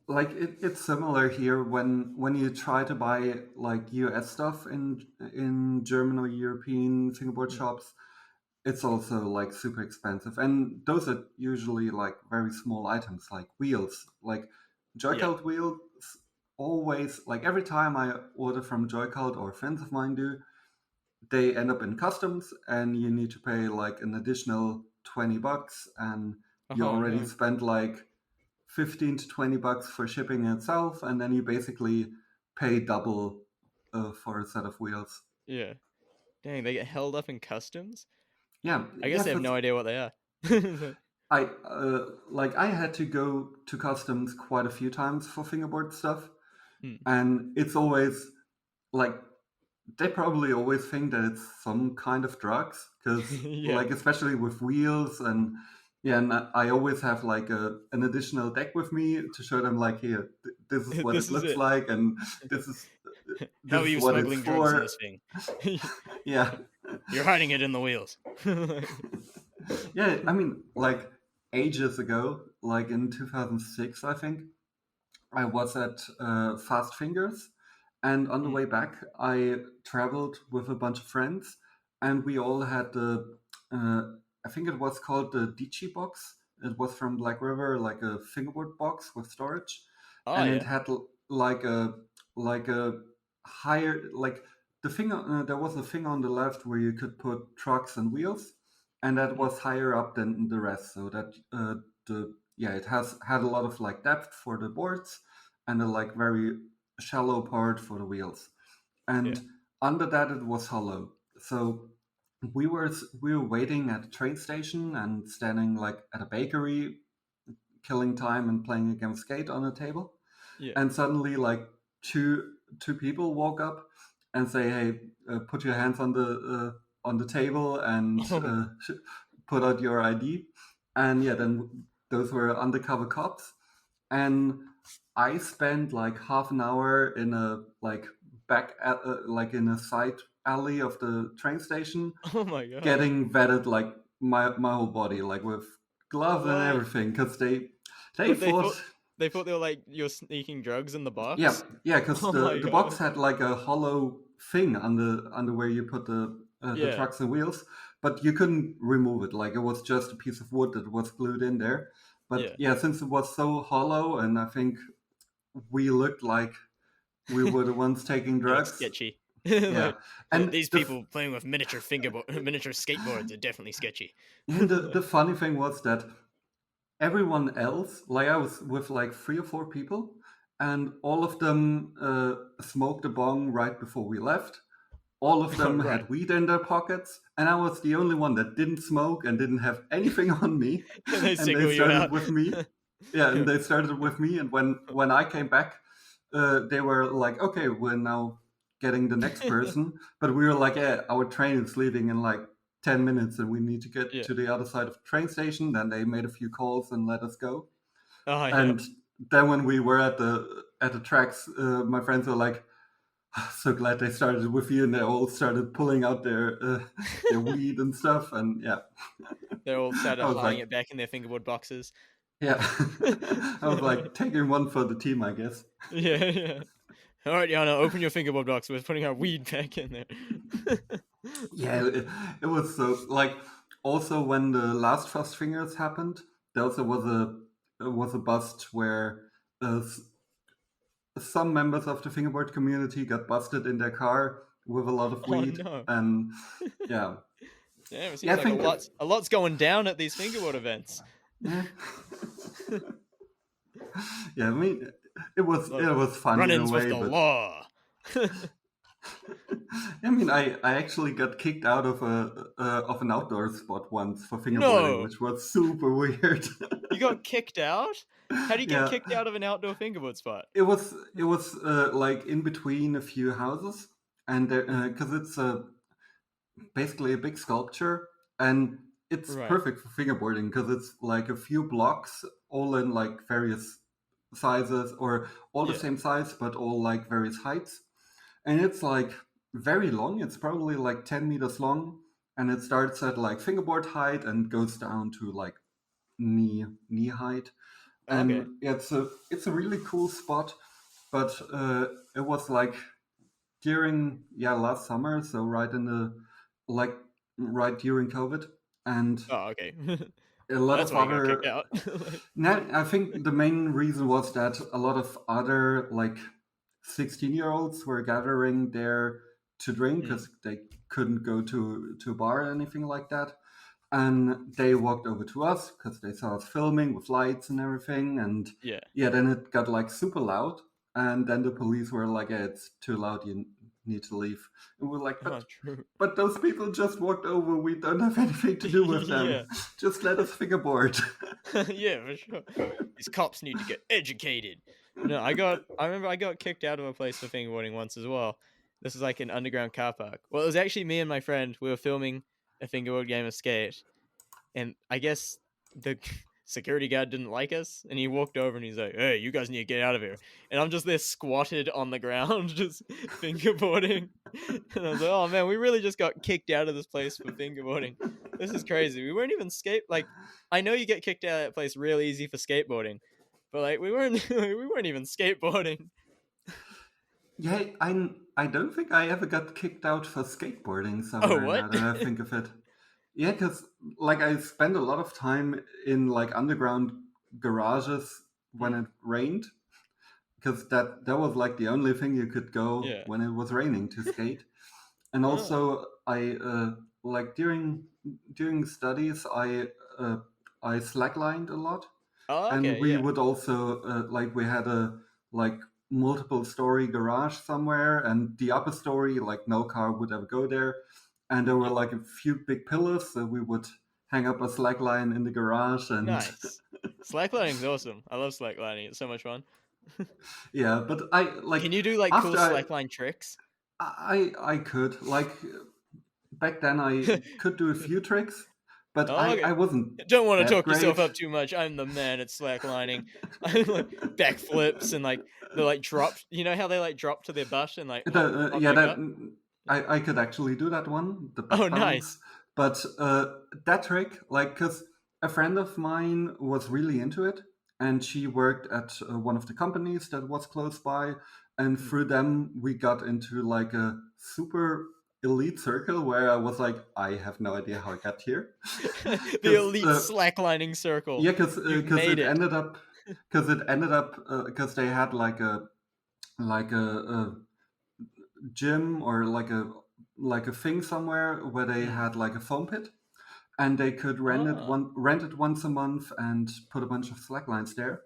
like it's similar here when you try to buy like US stuff in German or European fingerboard
Mm.
shops. It's also like super expensive, and those are usually like very small items like wheels, like
Yeah.
joycult wheels. Always, like every time I order from joycult or friends of mine do, they end up in customs, and you need to pay like an additional $20, and you
Oh
already
no.
spent like 15 to $20 for shipping itself, and then you basically pay double for a set of wheels.
Yeah. Dang, they get held up in customs?
Yeah,
I guess
yes,
they have
that's
no idea what they are.
I had to go to customs quite a few times for fingerboard stuff,
Mm.
and it's always like they probably always think that it's some kind of drugs because
Yeah.
like especially with wheels and yeah, and I always have like an additional deck with me to show them like here this is what it
This is
looks
it.
like and this is
How
this
are
is
you
what it's
smuggling drugs in
for.
this thing?
Yeah.
You're hiding it in the wheels.
Yeah, I mean like ages ago, like in 2006 I think, I was at Fast Fingers, and on the
Mm.
way back, I traveled with a bunch of friends, and we all had uh, I think it was called the Dichi box. It was from Black River, like a fingerboard box with storage,
Oh
and it
yeah.
had like a higher like the thing. There was a thing on the left where you could put trucks and wheels, and that
Mm.
was higher up than the rest, so that the yeah it has had a lot of like depth for the boards and a like very shallow part for the wheels.
Yeah.
And under that it was hollow. So we were waiting at a train station and standing like at a bakery, killing time and playing a game of skate on a table.
Yeah.
And suddenly like two people walk up and say, "Hey, put your hands on the table and
Oh.
put out your ID." And yeah, then those were undercover cops, and I spent like half an hour in a like like in a side alley of the train station,
Oh my gosh.
getting vetted like my whole body, like with gloves and
What?
everything, because they
What they
thought,
thought they were like you're sneaking drugs in the
yeah,
box?
yeah, because
Oh
the
my
the box
god.
had like a hollow thing under where you put the
Yeah.
trucks and wheels, but you couldn't remove it. Like it was just a piece of wood that was glued in there. But
Yeah.
yeah, since it was so hollow, and I think we looked like we were the ones taking
They look
drugs.
sketchy.
Yeah,
Like,
and
these people playing with miniature fingerboard miniature skateboards are definitely sketchy.
the funny thing was that everyone else, like I was with like 3 or 4 people, and all of them smoked a bong right before we left. All of
Oh
them
right.
had weed in their pockets, and I was the only one that didn't smoke and didn't have anything on me.
And they
And they
single you
started
out.
with me. Yeah, and they started with me. And when I came back, they were like, "Okay, we're now getting the next person." But we were like, "Yeah, our train is leaving in like 10 minutes, and we need to get
Yeah.
to the other side of the train station." Then they made a few calls and let us go.
Oh yeah.
And then when we were at the tracks, my friends were like, so glad they started with you, and they all started pulling out their weed and stuff, and yeah,
They all started
I was
hiding
like,
it back in their fingerboard boxes.
yeah, I was like taking one for the team, I guess.
Yeah, yeah. All right, Yana, open your fingerboard box. We're putting our weed back in there.
Yeah, it was so like also when the last Fast Fingers happened, there also was a bust where some members of the fingerboard community got busted in their car with a lot of
Oh
weed,
no.
and yeah,
Damn, it
yeah,
seems
I
like
think
a lot's going down at these fingerboard events.
yeah. Yeah, I mean, it was
Like
it was fun in a
run-ins with
way,
the
but
law.
I mean, I actually got kicked out of an outdoor spot once for fingerboarding,
No,
which was super weird.
you got kicked out? How do you get
Yeah,
kicked out of an outdoor fingerboard spot?
it was like in between a few houses, and because it's basically a big sculpture, and it's
Right.
perfect for fingerboarding because it's like a few blocks all in like various sizes or all the
Yeah.
same size but all like various heights, and it's like very long. It's probably like 10 meters long, and it starts at like fingerboard height and goes down to like knee height.
Oh, okay.
And yeah, it's a really cool spot, but it was like during last summer, so right in the like right during COVID, and
Oh, okay.
a lot
That's
of
why you got kicked
other.
out. Like,
Now, I think the main reason was that a lot of other 16-year-olds were gathering there to drink
mm,
because they couldn't go to a bar or anything like that. And they walked over to us because they saw us filming with lights and everything. And
yeah.
yeah, then it got super loud. And then the police were like, yeah, it's too loud. You need to leave. And we're like,
Oh, true.
but those people just walked over. We don't have anything to do with them.
Yeah.
Just let us fingerboard.
Yeah, for sure. These cops need to get educated. No, I remember I got kicked out of a place for fingerboarding once as well. This is like an underground car park. Well, it was actually me and my friend. We were filming a fingerboard game of Skate, and I guess the security guard didn't like us, and he walked over and he's like, "Hey, you guys need to get out of here." And I'm just there squatted on the ground, just fingerboarding. And I was like, "Oh man, we really just got kicked out of this place for fingerboarding. This is crazy. We weren't even like, I know you get kicked out of that place real easy for skateboarding, but like we weren't we weren't even skateboarding."
Yeah, I don't think I ever got kicked out for skateboarding
Oh,
somewhere now
what?
that I think of it. Yeah, because I spent a lot of time in underground garages when
Hmm,
it rained, because that was the only thing you could go
yeah.
when it was raining to skate. And
Oh.
also I during studies uh, I slacklined a lot,
Oh,
and
okay,
we
yeah.
would also we had a like multiple story garage somewhere, and the upper story no car would ever go there, and there were
Yeah.
a few big pillars, so we would hang up a slack line in the garage. And
Nice. Slacklining's awesome. I love slacklining. It's so much fun.
yeah, but I
Can you do like cool
after
slackline tricks?
I could back then I could do a few tricks, but
Oh, okay.
I wasn't
Don't want to
that
talk yourself
great.
up too much. I'm the man at slacklining. I like backflips and like the like drop. You know how they like drop to their butt and like hop hop
Yeah,
back
that
up?
I could actually do that one, the
Oh,
back
nice.
bounce. But that trick, because a friend of mine was really into it, and she worked at one of the companies that was close by, and
Hmm.
through them we got into a super elite circle where I was like, I have no idea how I got here,
The
because
elite slacklining circle.
yeah, because
You've made
it
it.
ended up because they had a gym or a thing somewhere where they
Hmm.
had a foam pit, and they could
Oh,
rent it once a month and put a bunch of slacklines there.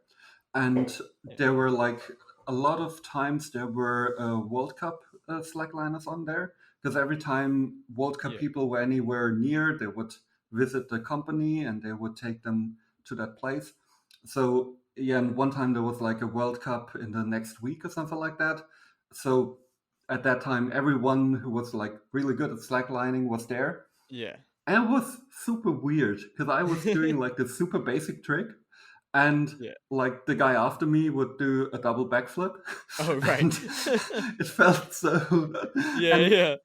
And
yeah.
there were a lot of times there were World Cup slackliners on there, because every time World Cup
Yeah.
people were anywhere near, they would visit the company and they would take them to that place. So yeah, and one time there was a World Cup in the next week or something like that. So at that time, everyone who was really good at slacklining was there,
Yeah.
and it was super weird because I was doing the super basic trick, and
Yeah.
the guy after me would do a double backflip,
Oh, right.
and it felt so.
Yeah,
and
yeah.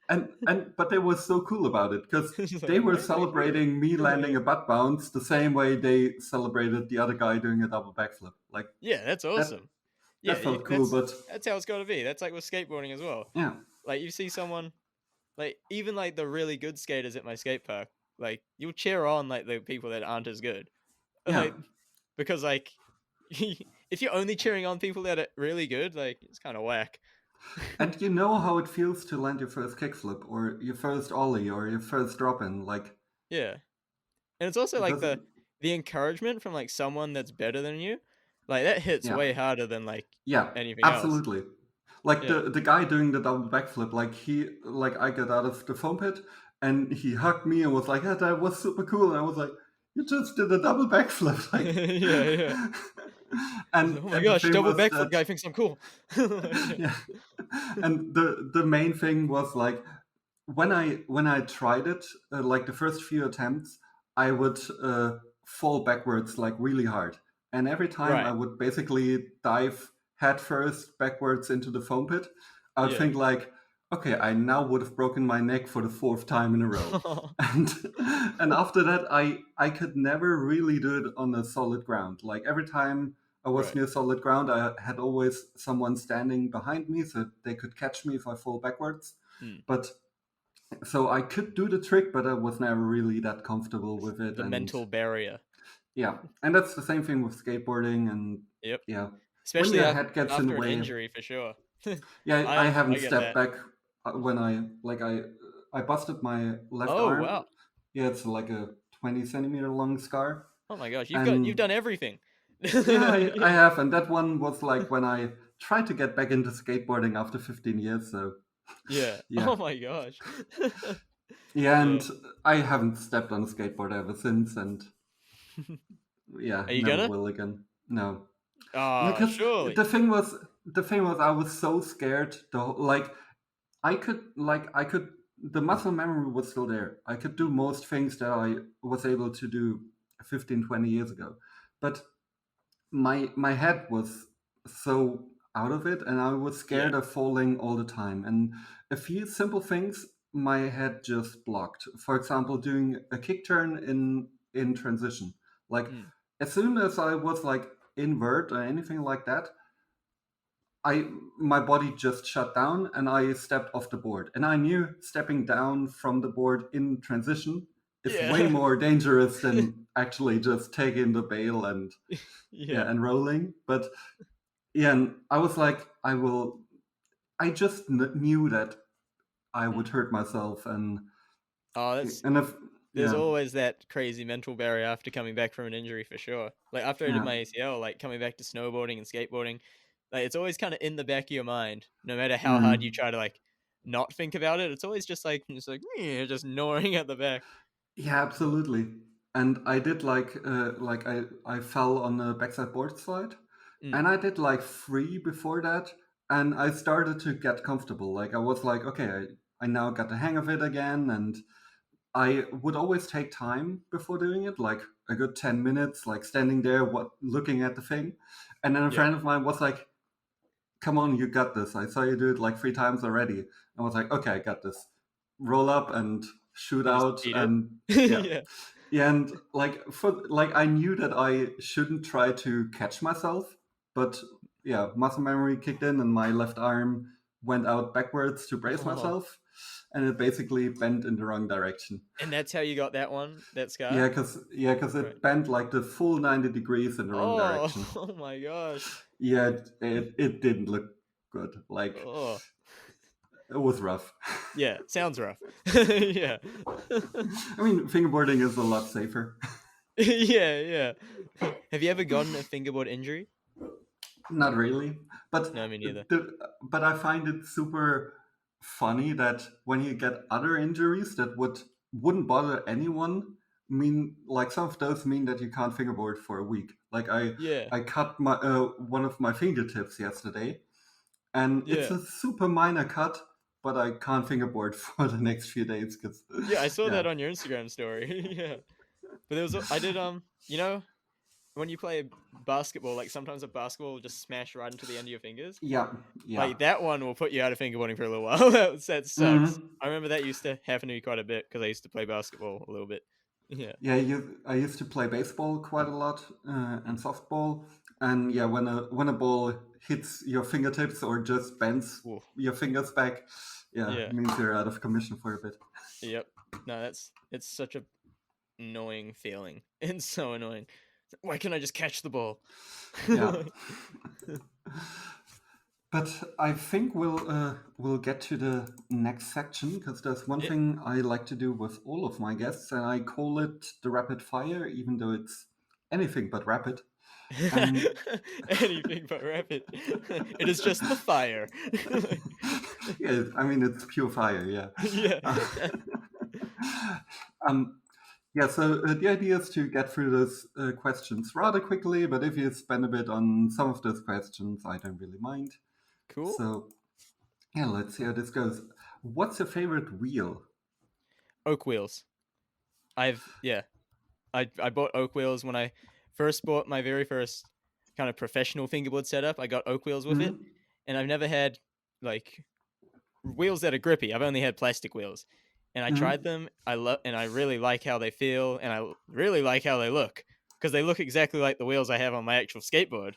but they were so cool about it because
It's like,
they were
why am I here?
celebrating me landing a butt bounce the same way they celebrated the other guy doing a double backflip.
Yeah, that's
That
awesome. Yeah,
that felt cool, but
that's how it's got to be. That's like with skateboarding as well.
yeah,
Like you see someone, like even like the really good skaters at my skate park, like you'll cheer on like the people that aren't as good,
yeah.
like because like if you're only cheering on people that are really good, like it's kind of whack.
And you know how it feels to land your first kickflip or your first ollie or your first drop in.
Yeah, and it's also
It
like
doesn't.
the encouragement from like someone that's better than you, like that hits
Yeah,
way harder than like
yeah,
anything else.
absolutely.
Yeah.
The guy doing the double backflip, I got out of the foam pit and he hugged me and was like, "Yeah, that was super cool." And I was like, "You just did a double backflip!"
Yeah, yeah. He's like, oh my
And the
gosh,
thing
double
was
backflip
that
guy thinks I'm cool. Yeah.
yeah, and the main thing was when I tried it, the first few attempts, I would fall backwards really hard, and every time I
Right.
would basically dive head first backwards into the foam pit, I would
Yeah.
think okay, I now would have broken my neck for the fourth time in a row, and and after that, I could never really do it on a solid ground. Every time I was
Right.
near solid ground, I had always someone standing behind me so they could catch me if I fall backwards.
Mm.
But so I could do the trick, but I was never really that comfortable with it.
The
And
mental barrier.
yeah, and that's the same thing with skateboarding. And
Yep.
yeah, when
Especially
your head gets in the
after an
way,
injury, for sure.
yeah, I
I
haven't
get
stepped
that.
back when I busted my left
Oh
arm.
wow.
Yeah, it's like a 20 centimeter long scar,
Oh my gosh, you've
and
done everything.
yeah, I
Yeah.
have, and that one was like when I tried to get back into skateboarding after 15 years. So
Yeah.
yeah,
Oh my gosh.
yeah,
Yeah.
and I haven't stepped on a skateboard ever since, and yeah,
Are you
never
gonna?
will again. No,
Ah,
because
surely.
the thing was I was so scared. Like I could the muscle memory was still there. I could do most things that I was able to do 15, 20 years ago, but my head was so out of it, and I was
Yeah.
scared of falling all the time. And a few simple things my head just blocked. For example, doing a kick turn in transition. Like
Mm.
as soon as I was like invert or anything like that, I my body just shut down and I stepped off the board. And I knew stepping down from the board in transition is way
Yeah.
more dangerous than actually just taking the bail and
Yeah.
and rolling. But yeah, and I was like, I just knew that I would
Mm.
hurt myself,
Oh, that's
and if
there's
yeah,
always that crazy mental barrier after coming back from an injury for sure. Like after I did
yeah,
my ACL, like coming back to snowboarding and skateboarding, like it's always kind of in the back of your mind, no matter how hard you
mm,
try to like not think about it. It's always just like just gnawing at the back.
yeah, absolutely. And I did I fell on a backside board slide,
Mm.
and I did like three before that, and I started to get comfortable. Like I was like, okay, I now got the hang of it again, and I would always take time before doing it, like a good 10 minutes, like standing there, looking at the thing. And then a
Yeah.
friend of mine was like, come on, you got this. I saw you do it like 3 times already. I was like, okay, I got this. Roll up and shoot
And just
out.
eat it.
And yeah.
Yeah.
Yeah. And I knew that I shouldn't try to catch myself, but yeah, muscle memory kicked in and my left arm went out backwards to brace
Oh.
myself. And it basically bent in the wrong direction.
And that's how you got that one, that
Yeah,
scar?
because
Right.
it bent like the full 90 degrees in the wrong
Oh,
direction.
oh my gosh.
Yeah, it didn't look good. Like
Oh.
it was rough.
Yeah, sounds rough. Yeah.
I mean, fingerboarding is a lot safer.
Yeah, yeah. Have you ever gotten a fingerboard injury?
Not really, but
No, me neither.
but I find it super funny that when you get other injuries that wouldn't bother anyone, mean like some of those mean that you can't fingerboard for a week. Like
Yeah,
I cut my one of my fingertips yesterday, and it's
yeah.
a super minor cut, but I can't fingerboard for the next few days because
Yeah, I saw
yeah,
that on your Instagram story. Yeah. But there was I did you know, when you play basketball, like sometimes a basketball will just smash right into the end of your fingers.
yeah, yeah.
Like that one will put you out of fingerboarding for a little while. That sucks.
Mhm.
I remember that used to happen to me quite a bit because I used to play basketball a little bit. Yeah.
Yeah, I used to play baseball quite a lot and
Mm.
softball, and yeah, when a ball hits your fingertips or just bends
Ooh.
your fingers back, yeah,
Yeah.
it means you're out of commission for a bit.
Yep. No, it's such a annoying feeling. It's so annoying. Why can't I just catch the ball?
Yeah, but I think we'll get to the next section because there's one
Yeah.
thing I like to do with all of my guests, and I call it the rapid fire, even though it's anything but rapid. And
Anything but rapid. It is just the fire.
yeah, I mean it's pure fire, yeah.
Yeah.
um, yeah, so the idea is to get through those questions rather quickly, but if you spend a bit on some of those questions, I don't really mind.
Cool.
So yeah, let's see how this goes. What's your favorite wheel?
Oak wheels. Yeah. I bought oak wheels when I first bought my very first kind of professional fingerboard setup. I got oak wheels with it,
Mhm.
and I've never had like wheels that are grippy. I've only had plastic wheels, and I
Mhm.
tried them. And I really like how they feel, and I really like how they look because they look exactly like the wheels I have on my actual skateboard.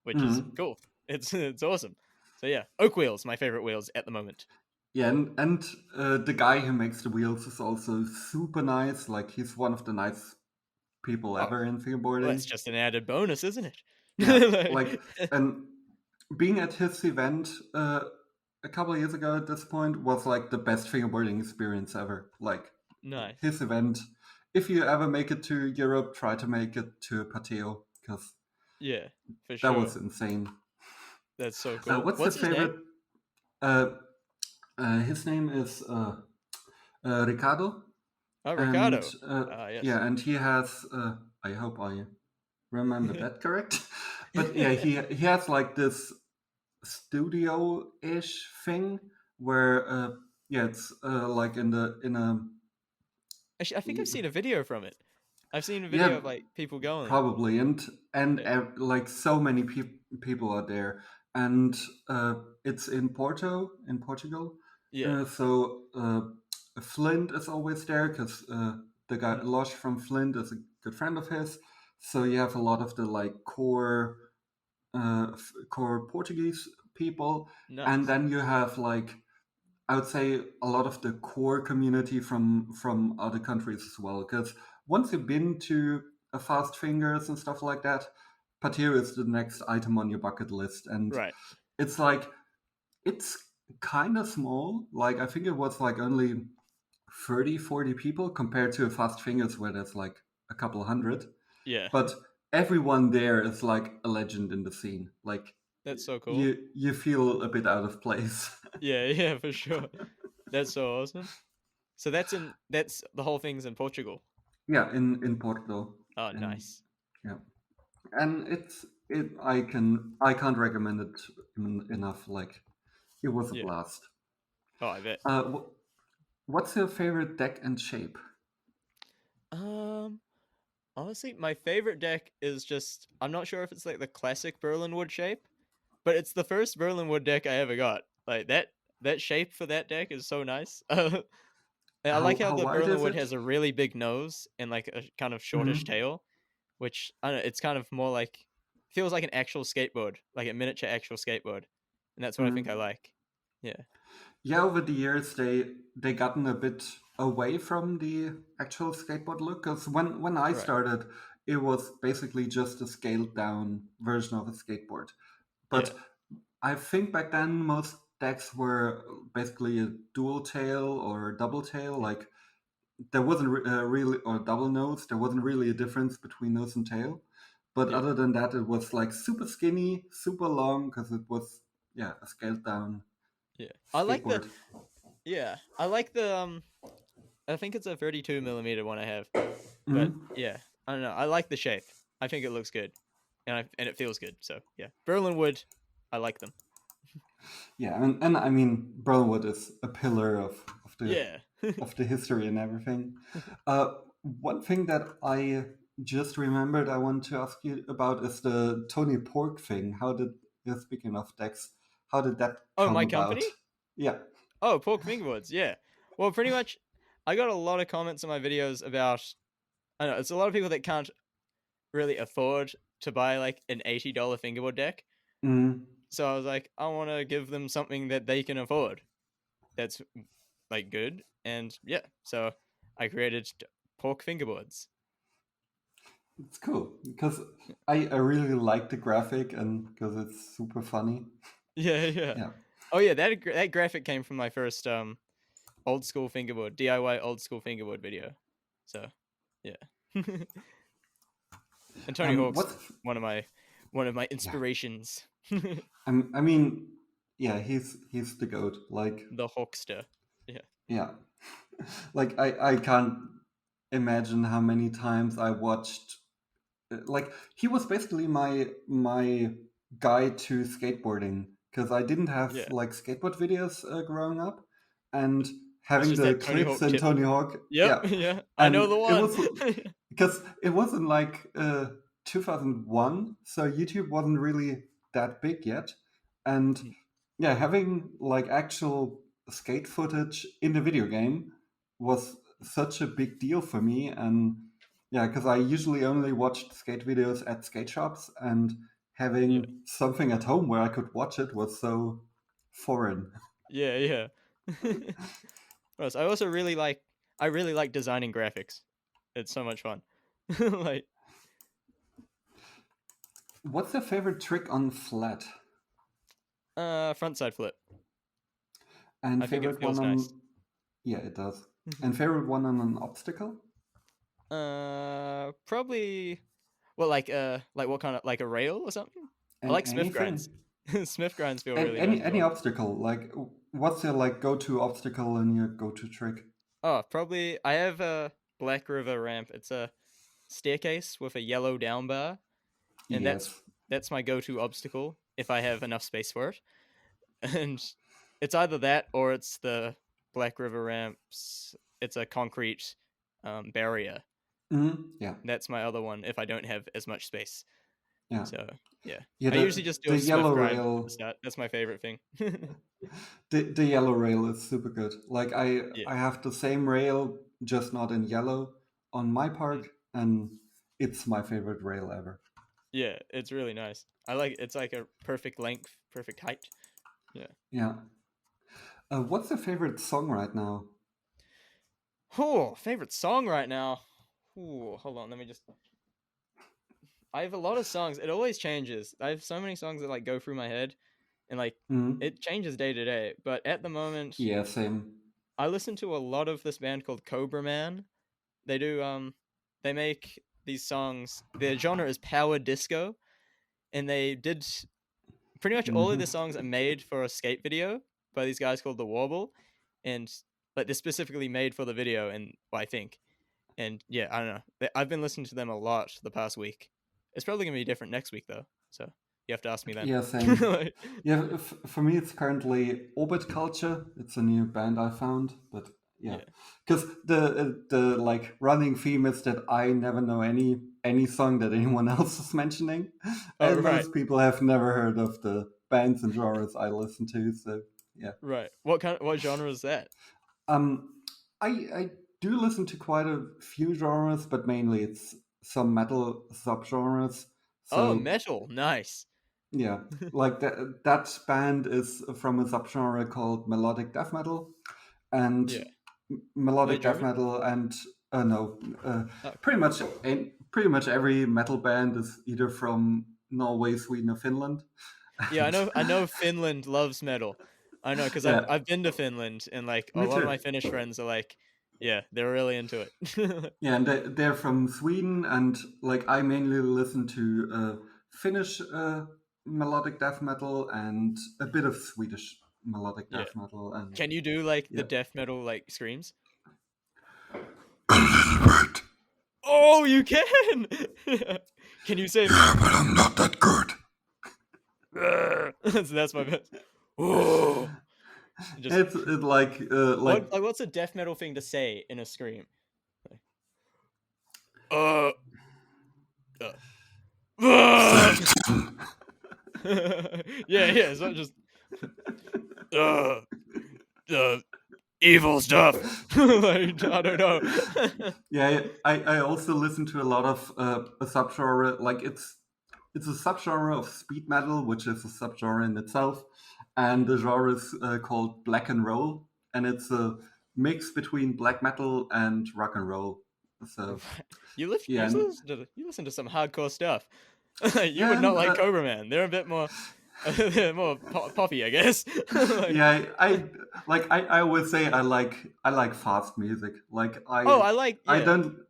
which is
Mhm.
cool. It's awesome. So yeah, oak wheels, my favorite wheels at the moment.
Yeah, and the guy who makes the wheels is also super nice. Like he's one of the nice people
Oh,
ever in
well, that's
fingerboarding.
just an added bonus, isn't
Yeah,
it?
like and being at his event a couple of years ago at this point was like the best fingerboarding experience ever. Like
Nice.
his event. If you ever make it to Europe, try to make it to Pateo because
Yeah, for
that
sure.
was insane.
That's so cool.
What's your
What's his name?
favorite? Uh, his name is Ricardo,
Oh,
and
Ricardo. Ah, yes.
yeah, and he has. I hope I remember that correct. But yeah, he has like this studio-ish thing where yeah, it's like in a
Actually, I think I've seen a video from it. I've seen a
yeah,
video of like people going.
probably, and
Yeah.
like so many people are there, and it's in Porto, in Portugal.
Yeah.
So Flint is always there because the guy
Mm,
Losh from Flint is a good friend of his. So you have a lot of the like core Portuguese people, and
nice.
then you have like I would say a lot of the core community from other countries as well. Because once you've been to a Fast Fingers and stuff like that, Patir is the next item on your bucket list, and
Right.
it's like it's kind of small. Like I think it was like only 30, 40 people compared to a Fast Fingers where there's like a couple hundred.
Yeah.
But everyone there is like a legend in the scene. Like
That's so cool.
you feel a bit out of place.
Yeah, yeah, for sure. That's so awesome. So that's the whole thing's in Portugal.
Yeah, in Porto,
Oh,
and
nice.
yeah, and I can't recommend it enough. Like it was a
Yeah.
blast.
Oh, I bet.
What's your favorite deck and shape?
Um, Honestly, my favorite deck is just I'm not sure if it's like the classic Berlin wood shape, but it's the first Berlin wood deck I ever got. Like that shape for that deck is so nice. And I like how
How
the
wide
Berlin
is
wood
it?
has a really big nose and like a kind of shortish
Hmm.
tail, which I don't know, it's kind of more like feels like an actual skateboard, like a miniature actual skateboard, and that's what I think I
Hmm.
like. Yeah.
Yeah, over the years they gotten a bit away from the actual skateboard look. Because when I
Right.
started, it was basically just a scaled down version of a skateboard.
Yeah.
But I think back then most decks were basically a dual tail or double tail. Like there wasn't really or double nose. There wasn't really a difference between nose and tail. But
Yeah.
other than that, it was like super skinny, super long because it was yeah a scaled down
Yeah.
skateboard.
I like the I think it's a 32 millimeter one I have. But
Mhm.
yeah, I don't know. I like the shape. I think it looks good, and it feels good. So yeah, Berlin wood, I like them.
Yeah, and I mean Brownwood is a pillar
Yeah.
of the history and everything. One thing that I just remembered I want to ask you about is the Tony Pork thing. Speaking of decks, how did that
Oh,
come
my
about?
company?
Yeah.
Oh, pork fingerboards. Yeah. Well, pretty much, I got a lot of comments on my videos about. I don't know it's a lot of people that can't really afford to buy like an $80 fingerboard deck.
Mm,
So I was like, I want to give them something that they can afford. That's like good, and yeah. So I created pork fingerboards.
it's cool because I really like the graphic and because it's super funny.
Yeah, yeah.
Yeah.
Oh yeah, that graphic came from my first old school fingerboard DIY old school fingerboard video. So yeah, and Tony Hawk's
What's
one of my
yeah.
inspirations.
I mean, yeah, he's the goat. Like
The Hawkster. Yeah,
yeah. Like I can't imagine how many times I watched like he was basically my guide to skateboarding because I didn't have
yeah.
like skateboard videos growing up and
It's
having
just
the
that Tony
clips
Hawk
in
chip.
Tony Hawk
Yep,
yeah
yeah. I know
and
the
it
one.
was because it wasn't like 2001 so YouTube wasn't really that big yet and yeah having like actual skate footage in the video game was such a big deal for me and yeah because I usually only watched skate videos at skate shops and
Yeah.
having something at home where I could watch it was so foreign.
Yeah, yeah. Plus, I really like designing graphics. It's so much fun. Like,
What's your favorite trick on flat?
front side flip.
And
I think it
favorite one
feels nice.
on. Yeah, it does. And favorite one on an obstacle?
Probably, well, like what kind of, like a rail or something? I
And
like Smith
anything?
grinds. Smith grinds feel
And
really nice as
any
well.
obstacle. Like, what's your like go-to obstacle and your go-to trick?
Oh, probably I have a Black River ramp. It's a staircase with a yellow down bar, and
Yes.
that's my go-to obstacle if I have enough space for it. And it's either that or it's the Black River ramps. It's a concrete barrier.
Yeah.
That's my other one if I don't have as much space.
Yeah.
So yeah,
Yeah.
I usually just do
The
a Smith
yellow
grind at the
rail.
start. That's my favorite thing.
The yellow rail is super good. Like
Yeah,
I have the same rail, just not in yellow, on my
mm,
park, and it's my favorite rail ever.
yeah, it's really nice. I like it's like a perfect length, perfect height. Yeah.
Yeah. What's your favorite song right now?
Oh, favorite song right now. Ooh, hold on, let me just. I have a lot of songs. It always changes. I have so many songs that like go through my head, and like
Mm.
it changes day to day. But at the moment,
Yeah, same.
I listen to a lot of this band called Cobra Man. They do they make these songs. Their genre is power disco, and they did pretty much all of
Hmm.
the songs are made for a skate video by these guys called the Warble, and like they're specifically made for the video. And well, I think, and yeah, I don't know. I've been listening to them a lot the past week. It's probably gonna be different next week though, so you have to ask me then.
Yeah, same.
Like,
Yeah, for me, it's currently Orbit Culture. It's a new band I found, but yeah,
yeah.
because the like running theme is that I never know any song that anyone else is mentioning,
Oh
and
right,
most people have never heard of the bands and genres I listen to. So yeah,
right. What genre is that?
um, I do listen to quite a few genres, but mainly it's some metal subgenres.
Oh,
So
metal. Nice.
yeah, like that band is from a subgenre called melodic death metal, and
Yeah. Are they
melodic death
German?
metal and no,
Oh,
pretty much every metal band is either from Norway, Sweden, or Finland.
yeah. I
And
know. I know Finland loves metal. I know because
yeah,
I've been to Finland and like a
me
lot of
too.
my Finnish friends are like, yeah, they're really into it.
Yeah, and they're from Sweden, and like I mainly listen to Finnish melodic death metal and a bit of Swedish melodic
Yeah.
death metal, and
Can you do like the
yeah.
death metal like screams?
A little bit.
Oh, you can. Can you say?
Yeah, but I'm not that good.
That's my best. Oh, just
It's like
what? Like, what's a death metal thing to say in a scream? Uh, uh, yeah, yeah. It's not just uh, uh evil stuff. Like I don't know.
yeah. I also listen to a lot of a subgenre like it's a subgenre of speed metal, which is a subgenre in itself, and the genre is called black and roll, and it's a mix between black metal and rock and roll. So yeah,
You listen to some hardcore stuff. You
yeah,
would not
and
like Cobra Man. They're a bit more more poppy, I guess. Like,
yeah, I always say I like fast music. Like
oh, I like yeah,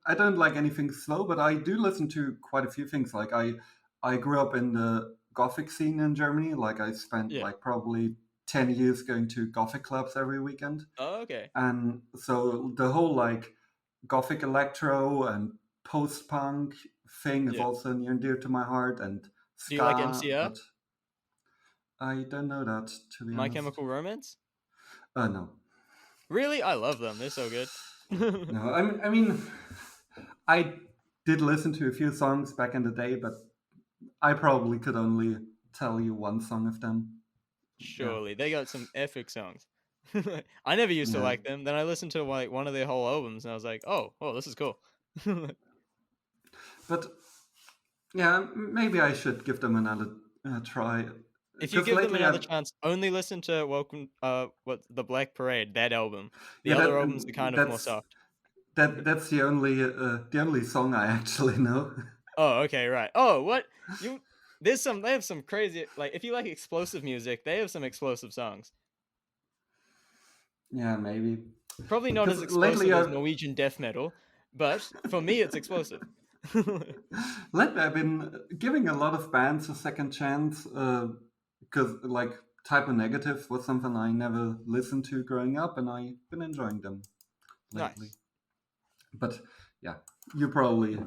I don't like anything slow, but I do listen to quite a few things. Like I grew up in the Gothic scene in Germany. Like I spent
yeah.
like probably 10 years going to Gothic clubs every weekend,
Oh, okay.
and so the whole like Gothic electro and post punk thing is
Yeah.
also near and dear to my heart, and
Do you like
ska.
MCR?
But I don't know that, to be
My
honest.
Chemical Romance?
No.
Really? I love them. They're so good.
No, I mean, I did listen to a few songs back in the day, but I probably could only tell you one song of them. Yeah,
Surely they got some epic songs. I never used to
yeah.
like them. Then I listened to like one of their whole albums, and I was like, oh, this is cool.
But Yeah, maybe I should give them another try.
If you
Because
give them
lately
another
I've
chance, only listen to Welcome, what the Black Parade, that album. The
yeah
other albums are kind of more
that's
soft.
that's the only song I actually know.
Oh, okay, right. Oh, what you? They have some crazy, like, if you like explosive music, they have some explosive songs.
Yeah, maybe.
Probably not
Because
as
lately
explosive as
I've
Norwegian death metal, but for me, it's explosive.
lately I've been giving a lot of bands a second chance. Because like Typo Negative was something I never listened to growing up, and I've been enjoying them lately.
Nice.
But yeah, you probably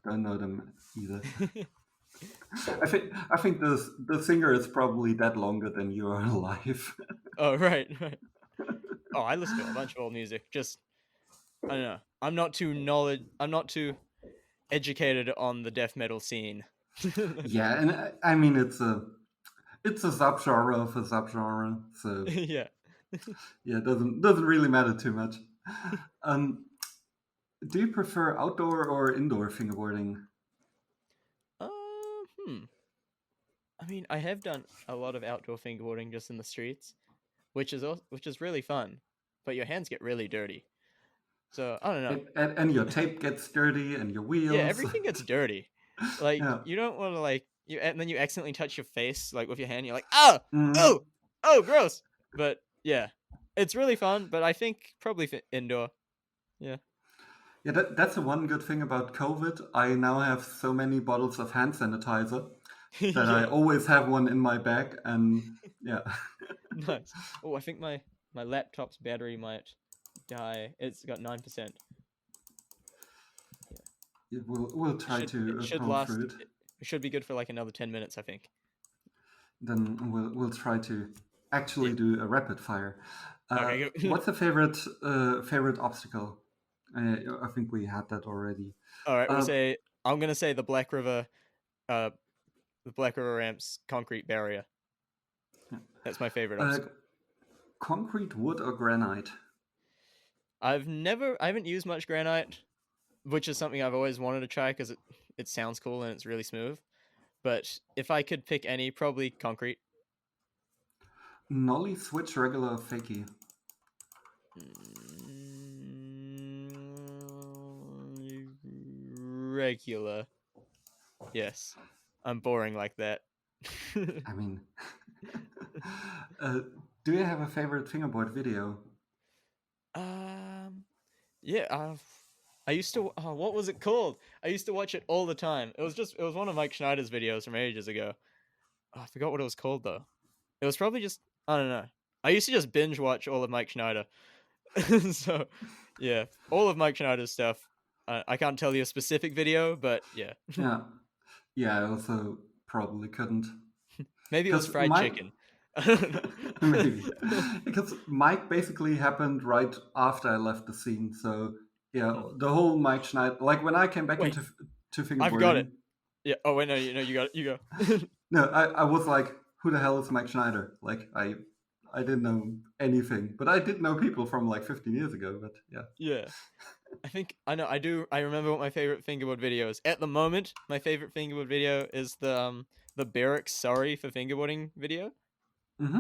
don't know them either. I think the singer is probably dead longer than you are alive.
Oh, right, right. Oh, I listen to a bunch of old music. Just I don't know. I'm not too educated on the death metal scene.
Yeah, and I mean it's a subgenre of a subgenre, so
Yeah.
yeah, it doesn't really matter too much. Um, do you prefer outdoor or indoor fingerboarding?
Hmm. I mean, I have done a lot of outdoor fingerboarding just in the streets, which is really fun, but your hands get really dirty. So I don't know.
And your tape gets dirty and your
Yeah,
wheels.
everything gets dirty. Like
Yeah.
you don't want to and then you accidentally touch your face like with your hand. You're like, oh, oh,
Mhm.
oh, gross. But yeah, it's really fun. But I think probably indoor. Yeah.
Yeah, that's the one good thing about COVID. I now have so many bottles of hand sanitizer that I
Yeah.
always have one in my bag, and yeah,
Nice. Oh, I think my laptop's battery might die. It's got 9%. Yeah.
we'll try
It
to
should
roll
last.
through it.
It should be good for like another 10 minutes, I think.
Then we'll try to
Yeah.
actually do a rapid fire.
Okay. Go.
What's a favorite obstacle? I think we had that already.
All right.
Uh,
I'm gonna say uh, the Black River ramps concrete barrier. That's my favorite
uh,
obstacle.
concrete, wood, or granite?
I haven't used much granite, which is something I've always wanted to try because it sounds cool and it's really smooth. But if I could pick any, probably concrete.
Nollie, switch, regular, or fakie?
Regular. Yes. I'm boring like that.
I mean, uh, do you have a favorite fingerboard video?
um, yeah, I used to. Oh, what was it called? I used to watch it all the time. It was one of Mike Schneider's videos from ages ago. Oh, I forgot what it was called though. It was probably just I don't know. I used to just binge watch all of Mike Schneider. So, yeah, all of Mike Schneider's stuff. I can't tell you a specific video, but yeah,
Yeah, yeah. I also probably couldn't
maybe it was
because
fried
Mike
chicken. I don't
maybe
know.
because Mike basically happened right after I left the scene. So yeah,
Hmm.
the whole Mike Schneider, like when I came back
Wait,
to
I've got it.
fingerboarding,
Yeah. Oh wait, no, you got it. You go.
no, I was like, who the hell is Mike Schneider? Like I didn't know anything, but I did know people from like 15 years ago. But yeah,
Yeah. I think I know. I do. I remember what my favorite fingerboard video is. At the moment, my favorite fingerboard video is the Barrack Sorry for fingerboarding video.
hmm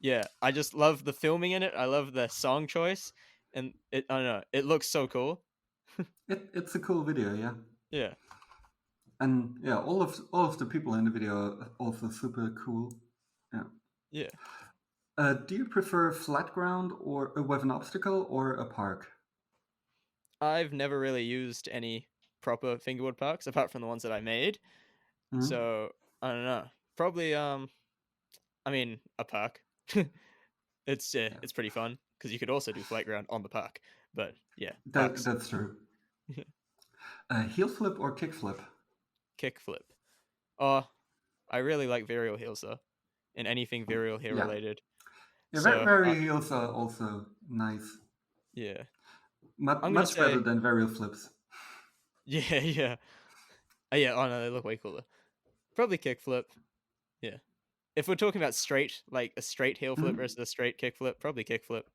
Yeah, I just love the filming in it. I love the song choice, and it. I don't know. It looks so cool.
it's a cool video. Yeah.
Yeah.
And yeah, all of the people in the video are also super cool. Yeah.
Yeah.
Do you prefer flat ground or with an obstacle or a park?
I've never really used any proper fingerboard parks apart from the ones that I made.
Mhm.
So I don't know. Probably I mean a park.
Yeah,
It's pretty fun because you could also do flat ground on the park. But yeah,
that
parks.
that's true. Heel flip or kick flip?
Kick flip. Oh, I really like varial heels though, and anything varial heel
Yeah,
related.
yeah.
So
Very heels are also nice.
yeah,
Much
I'm gonna
much better
say
than varial flips.
yeah, yeah, yeah. Oh no, they look way cooler. Probably kick flip. Yeah. If we're talking about straight, like a straight heel flip
Mhm.
versus a straight kick flip, probably kick flip.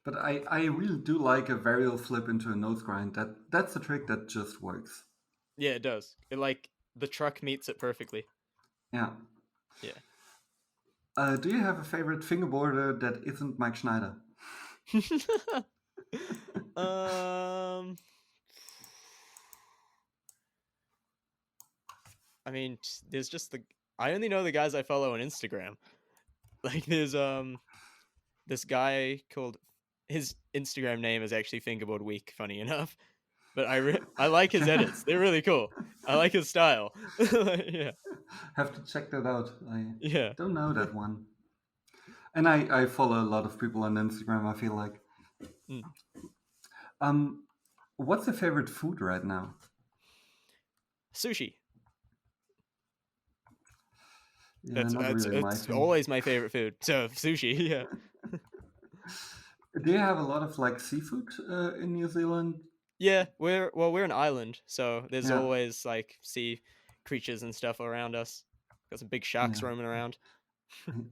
But I really do like a varial flip into a nose grind. That's a trick that just works.
Yeah, it does. It like the truck meets it perfectly.
Yeah.
Yeah.
Do you have a favorite fingerboarder that isn't Mike Schneider?
um, I mean, there's just I only know the guys I follow on Instagram. Like, there's this guy called, his Instagram name is actually Fingerboard Week. Funny enough, but I like his edits. They're really cool. I like his style. Yeah,
Have to check that out. I
yeah.
don't know that one. And I follow a lot of people on Instagram, I feel like.
Mm.
What's your favorite food right now?
Sushi.
Yeah, not really my
It's
thing.
always my favorite food. So sushi. Yeah.
Do you have a lot of like seafood in New Zealand?
Yeah, we're an island, so there's
Yeah,
always like sea creatures and stuff around us. Got some big sharks
yeah,
roaming around.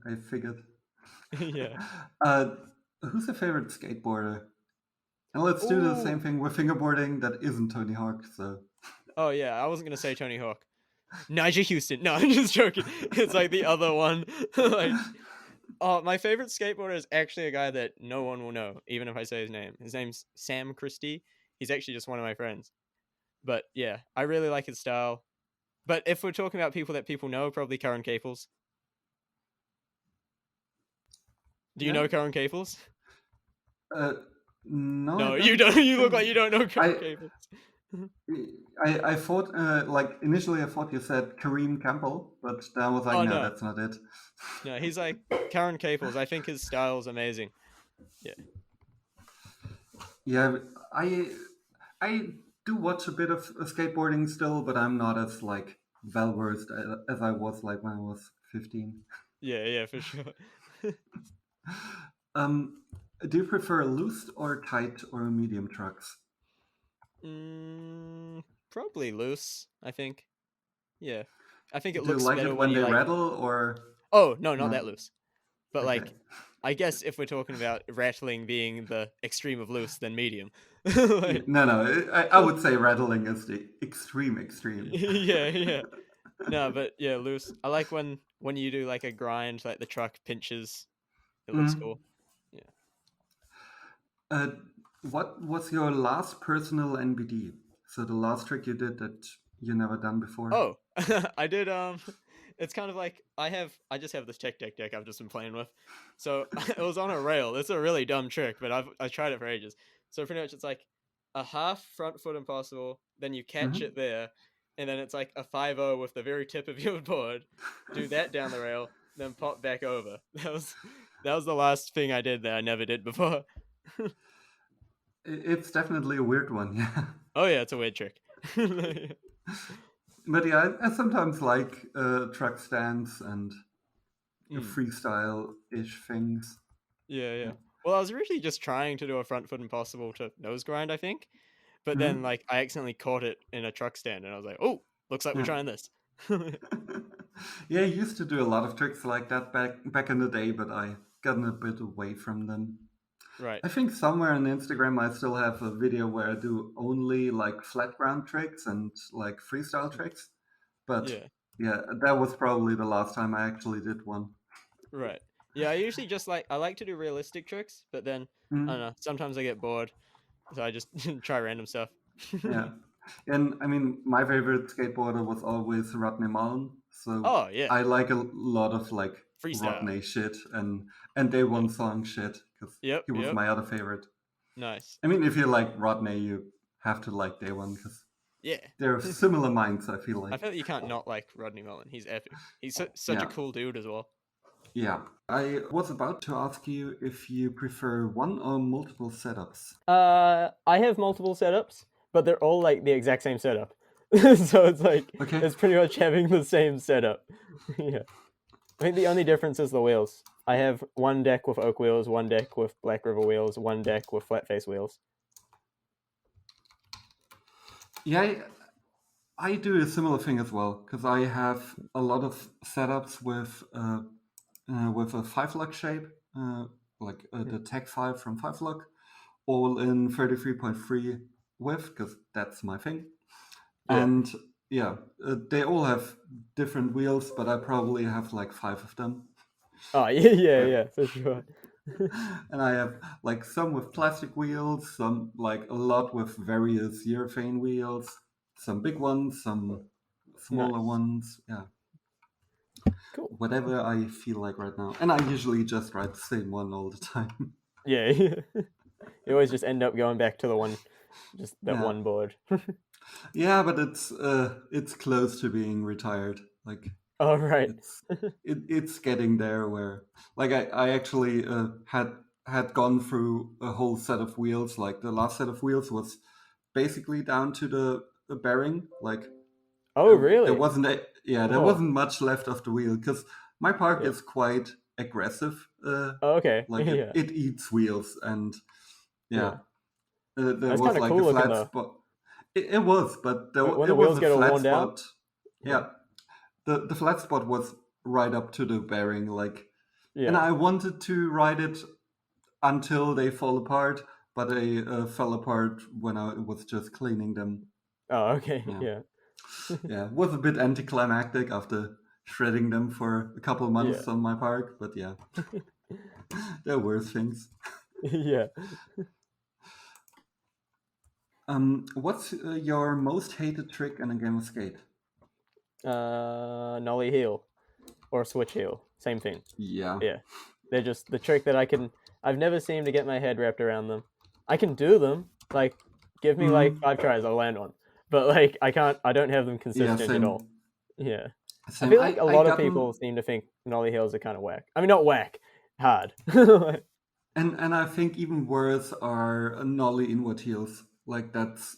I figured.
Yeah.
uh, who's your favorite skateboarder? And let's do the
Oh.
same thing with fingerboarding that isn't Tony Hawk. So
Oh yeah, I wasn't gonna say Tony Hawk. Nigel Houston. No, I'm just joking. It's like the other one. Like, oh, my favorite skateboarder is actually a guy that no one will know, even if I say his name. His name's Sam Christie. He's actually just one of my friends. But yeah, I really like his style. But if we're talking about people that people know, probably Karen Caples. Do you
yeah,
know Karen Caples?
uh, no, I
No, you
don't
don't. You look
think
like you don't know Karen
I.
Caples.
I thought like initially I thought you said Kareem Campbell, but then I was like,
Oh
no,
no,
that's not it.
no, he's like Karen Caples. I think his style is amazing. Yeah.
Yeah, I I do watch a bit of skateboarding still, but I'm not as like well versed as I was like when I was 15.
Yeah, yeah, for sure.
Um, do you prefer loose or tight or medium trucks?
Probably loose, I think. Yeah. I think it
Do you
looks
like
better
it
when
when
you
they
like,
rattle or
oh, no, not
no?
that loose. But
Okay.
like, I guess if we're talking about rattling being the extreme of loose, then medium. Like,
No, no. I would say rattling is the extreme extreme.
yeah, yeah. No, but yeah, loose. I like when you do like a grind, like the truck pinches. It looks
Mm.
cool. Yeah.
Uh, what was your last personal NBD? So the last trick you did that you never done before?
Oh, I did. It's kind of like I just have this tech deck I've just been playing with. So it was on a rail. It's a really dumb trick, but I tried it for ages. So pretty much it's like a half front foot impossible, then you catch
Hmm.
it there, and then it's like a 5-0 with the very tip of your board. Do that down the rail, then pop back over. That was the last thing I did that I never did before.
It's definitely a weird one, yeah.
Oh yeah, it's a weird trick.
But yeah, I sometimes like truck stands and
Mm.
freestyle-ish things.
Yeah, yeah.
Yeah.
Well, I was originally just trying to do a front foot impossible to nose grind, I think. But then,
Hmm.
like, I accidentally caught it in a truck stand, and I was like, "Oh, looks like we're
Yeah.
trying this."
Yeah, I used to do a lot of tricks like that back in the day, but I gotten a bit away from them.
Right.
I think somewhere on Instagram I still have a video where I do only like flat ground tricks and like freestyle tricks. But
Yeah.
yeah, that was probably the last time I actually did one.
Right. Yeah. I usually just I like to do realistic tricks, but then I don't
Mm,
know. Sometimes I get bored, so I just try random stuff.
yeah. And I mean, my favorite skateboarder was always Rodney Mullen. So
Oh yeah,
I like a lot of like
freestyle.
Rodney shit and Day
Yeah.
One Song shit because
Yep.
he was
Yep.
my other favorite.
Nice.
I mean, if you like Rodney, you have to like Day One because
Yeah.
they're similar minds. I feel
I
like.
feel like you can't not like Rodney Mullen. He's epic. He's such a
Yeah,
cool dude as well.
yeah. I was about to ask you if you prefer one or multiple setups.
I have multiple setups, but they're all like the exact same setup. So it's like
Okay.
it's pretty much having the same setup. Yeah. I think the only difference is the wheels. I have one deck with oak wheels, one deck with Black River wheels, one deck with flat face wheels.
Yeah, I do a similar thing as well because I have a lot of setups with a 5 lug shape, like the Tech 5 from 5 lug, all in 33.3 width because that's my thing.
Yeah.
And yeah, they all have different wheels, but I probably have like 5 of them.
Oh, yeah, for sure.
And I have like some with plastic wheels, some like a lot with various urethane wheels, some big ones, some smaller
Nice.
ones. Yeah,
Cool.
whatever I feel like right now. And I usually just ride the same one all the time.
Yeah. You always just end up going back to that
Yeah,
one board.
yeah, but it's close to being retired. Like
All right.
it's it's getting there where like I actually had gone through a whole set of wheels. Like the last set of wheels was basically down to the bearing. Like
Oh,
there
really?
wasn't there
Whoa.
wasn't much left of the wheel because my park
Yeah.
is quite aggressive.
Oh, okay.
Like
Yeah.
it eats wheels and yeah,
Yeah.
there
That's
was
kind of
like a
cool looking
flat
though.
spot. It was, but
When
it
the
was
wheels
a
get all
flat
worn down.
spot.
Yeah.
Yeah, the flat spot was right up to the bearing, like, and
Yeah.
I wanted to ride it until they fall apart, but they fell apart when I was just cleaning them.
Oh, okay.
Yeah,
Yeah.
yeah, it was a bit anticlimactic after shredding them for a couple
Yeah.
months on my park, but yeah, there were things.
Yeah.
What's your most hated trick in a game of skate?
Nollie heel or switch heel. Same thing.
Yeah.
Yeah. They're just the trick that I've never seemed to get my head wrapped around them. I can do them. Like, give me like
Mm,
5 tries, I'll land one. But like, I don't have them
yeah,
consistent at all.
same.
Yeah. I
Same.
feel like a
I
lot of
gotten
people seem to think nollie heels are kind of whack. I mean, not whack, hard.
and I think even worse are nollie inward heels. Like that's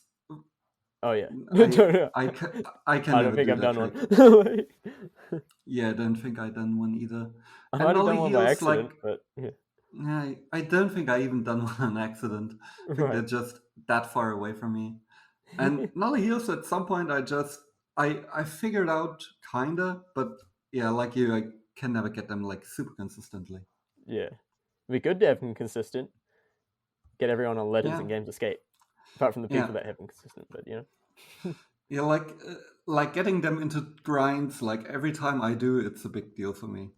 Oh yeah.
I I ca- I can
I don't
never
think
do
I've
that
done
trick.
one.
Yeah, I don't think I done one either.
I
And
might have done
nollie
one by
heels, like
accident, but yeah.
I don't think I even done one on accident. I think they're
Right.
just that far away from me. And nollie heels at some point I figured out kinda, but yeah, like you, I can never get them like super consistently.
Yeah. It'd be good to have them consistent. Get everyone on letters
Yeah,
in games of skate. Apart from the
yeah.
people that have them consistent, but you know.
Yeah, like getting them into grinds. Like every time I do, it's a big deal for me.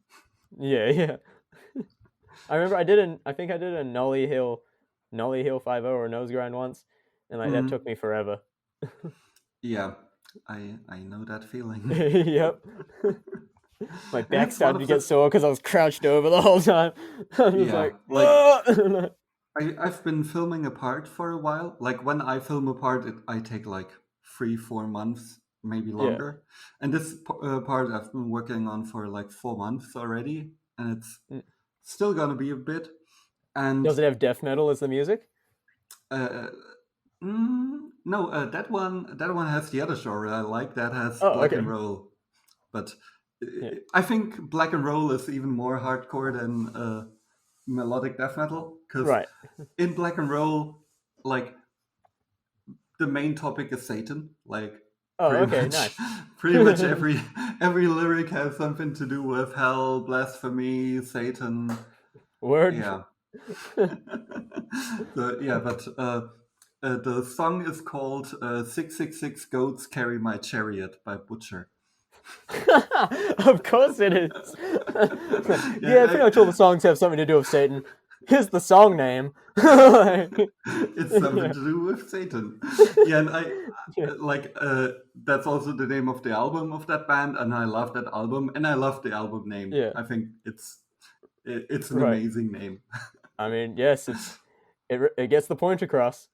Yeah. I remember I think I did a Nollie Hill 5 or a nose grind once, and like that took
Mm,
me forever.
yeah, I know that feeling.
Yep. My
And
back
it's one
started to
of
get
the
sore because I was crouched over the whole time. I'm just
yeah,
like,
like
"Whoa!"
I've been filming a part for a while. Like when I film a part, I take like 3 4 months, maybe
Yeah.
longer. And this part I've been working on for like 4 months already, and it's
Mm.
still gonna be a bit. And
Does it have death metal as the music?
uh, no, that one has the other genre I like. That has
Oh,
black and
okay.
roll, but
Yeah.
I think black and roll is even more hardcore than melodic death metal because
Right.
in black and roll, like the main topic is Satan. Like
Oh,
pretty
okay.
much,
Nice.
pretty much every lyric has something to do with hell, blasphemy, Satan.
Word.
Yeah. Yeah, but the song is called 666 Goats Carry My Chariot by Butcher.
Of course it is. Yeah, pretty
Yeah,
much all the songs have something to do with Satan. Here's the song name. Like,
it's something
yeah.
to do with Satan. Yeah, and
Yeah.
like that's also the name of the album of that band, and I love that album, and I love the album name.
Yeah.
I think it's an
Right.
amazing name.
I mean, yes, it gets the point across.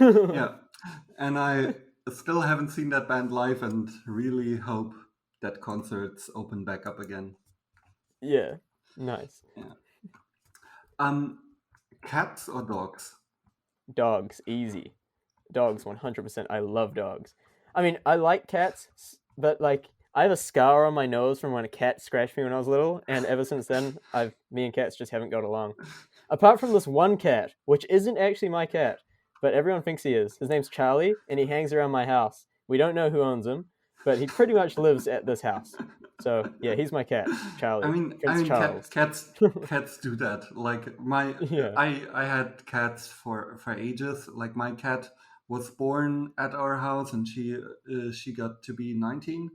Yeah, and I still haven't seen that band live, and really hope that concerts open back up again.
Yeah. Nice.
Yeah. Um, cats or dogs?
Dogs, easy. Dogs, 100%. I love dogs. I mean, I like cats, but like I have a scar on my nose from when a cat scratched me when I was little, and ever since then, me and cats just haven't got along. Apart from this one cat, which isn't actually my cat, but everyone thinks he is. His name's Charlie, and he hangs around my house. We don't know who owns him, but he pretty much lives at this house. So yeah, he's my cat,
I
Charlie,
mean, I
Prince
mean,
Charles.
cats do that. Like
Yeah,
I had cats for ages. Like my cat was born at our house, and she got to be 19.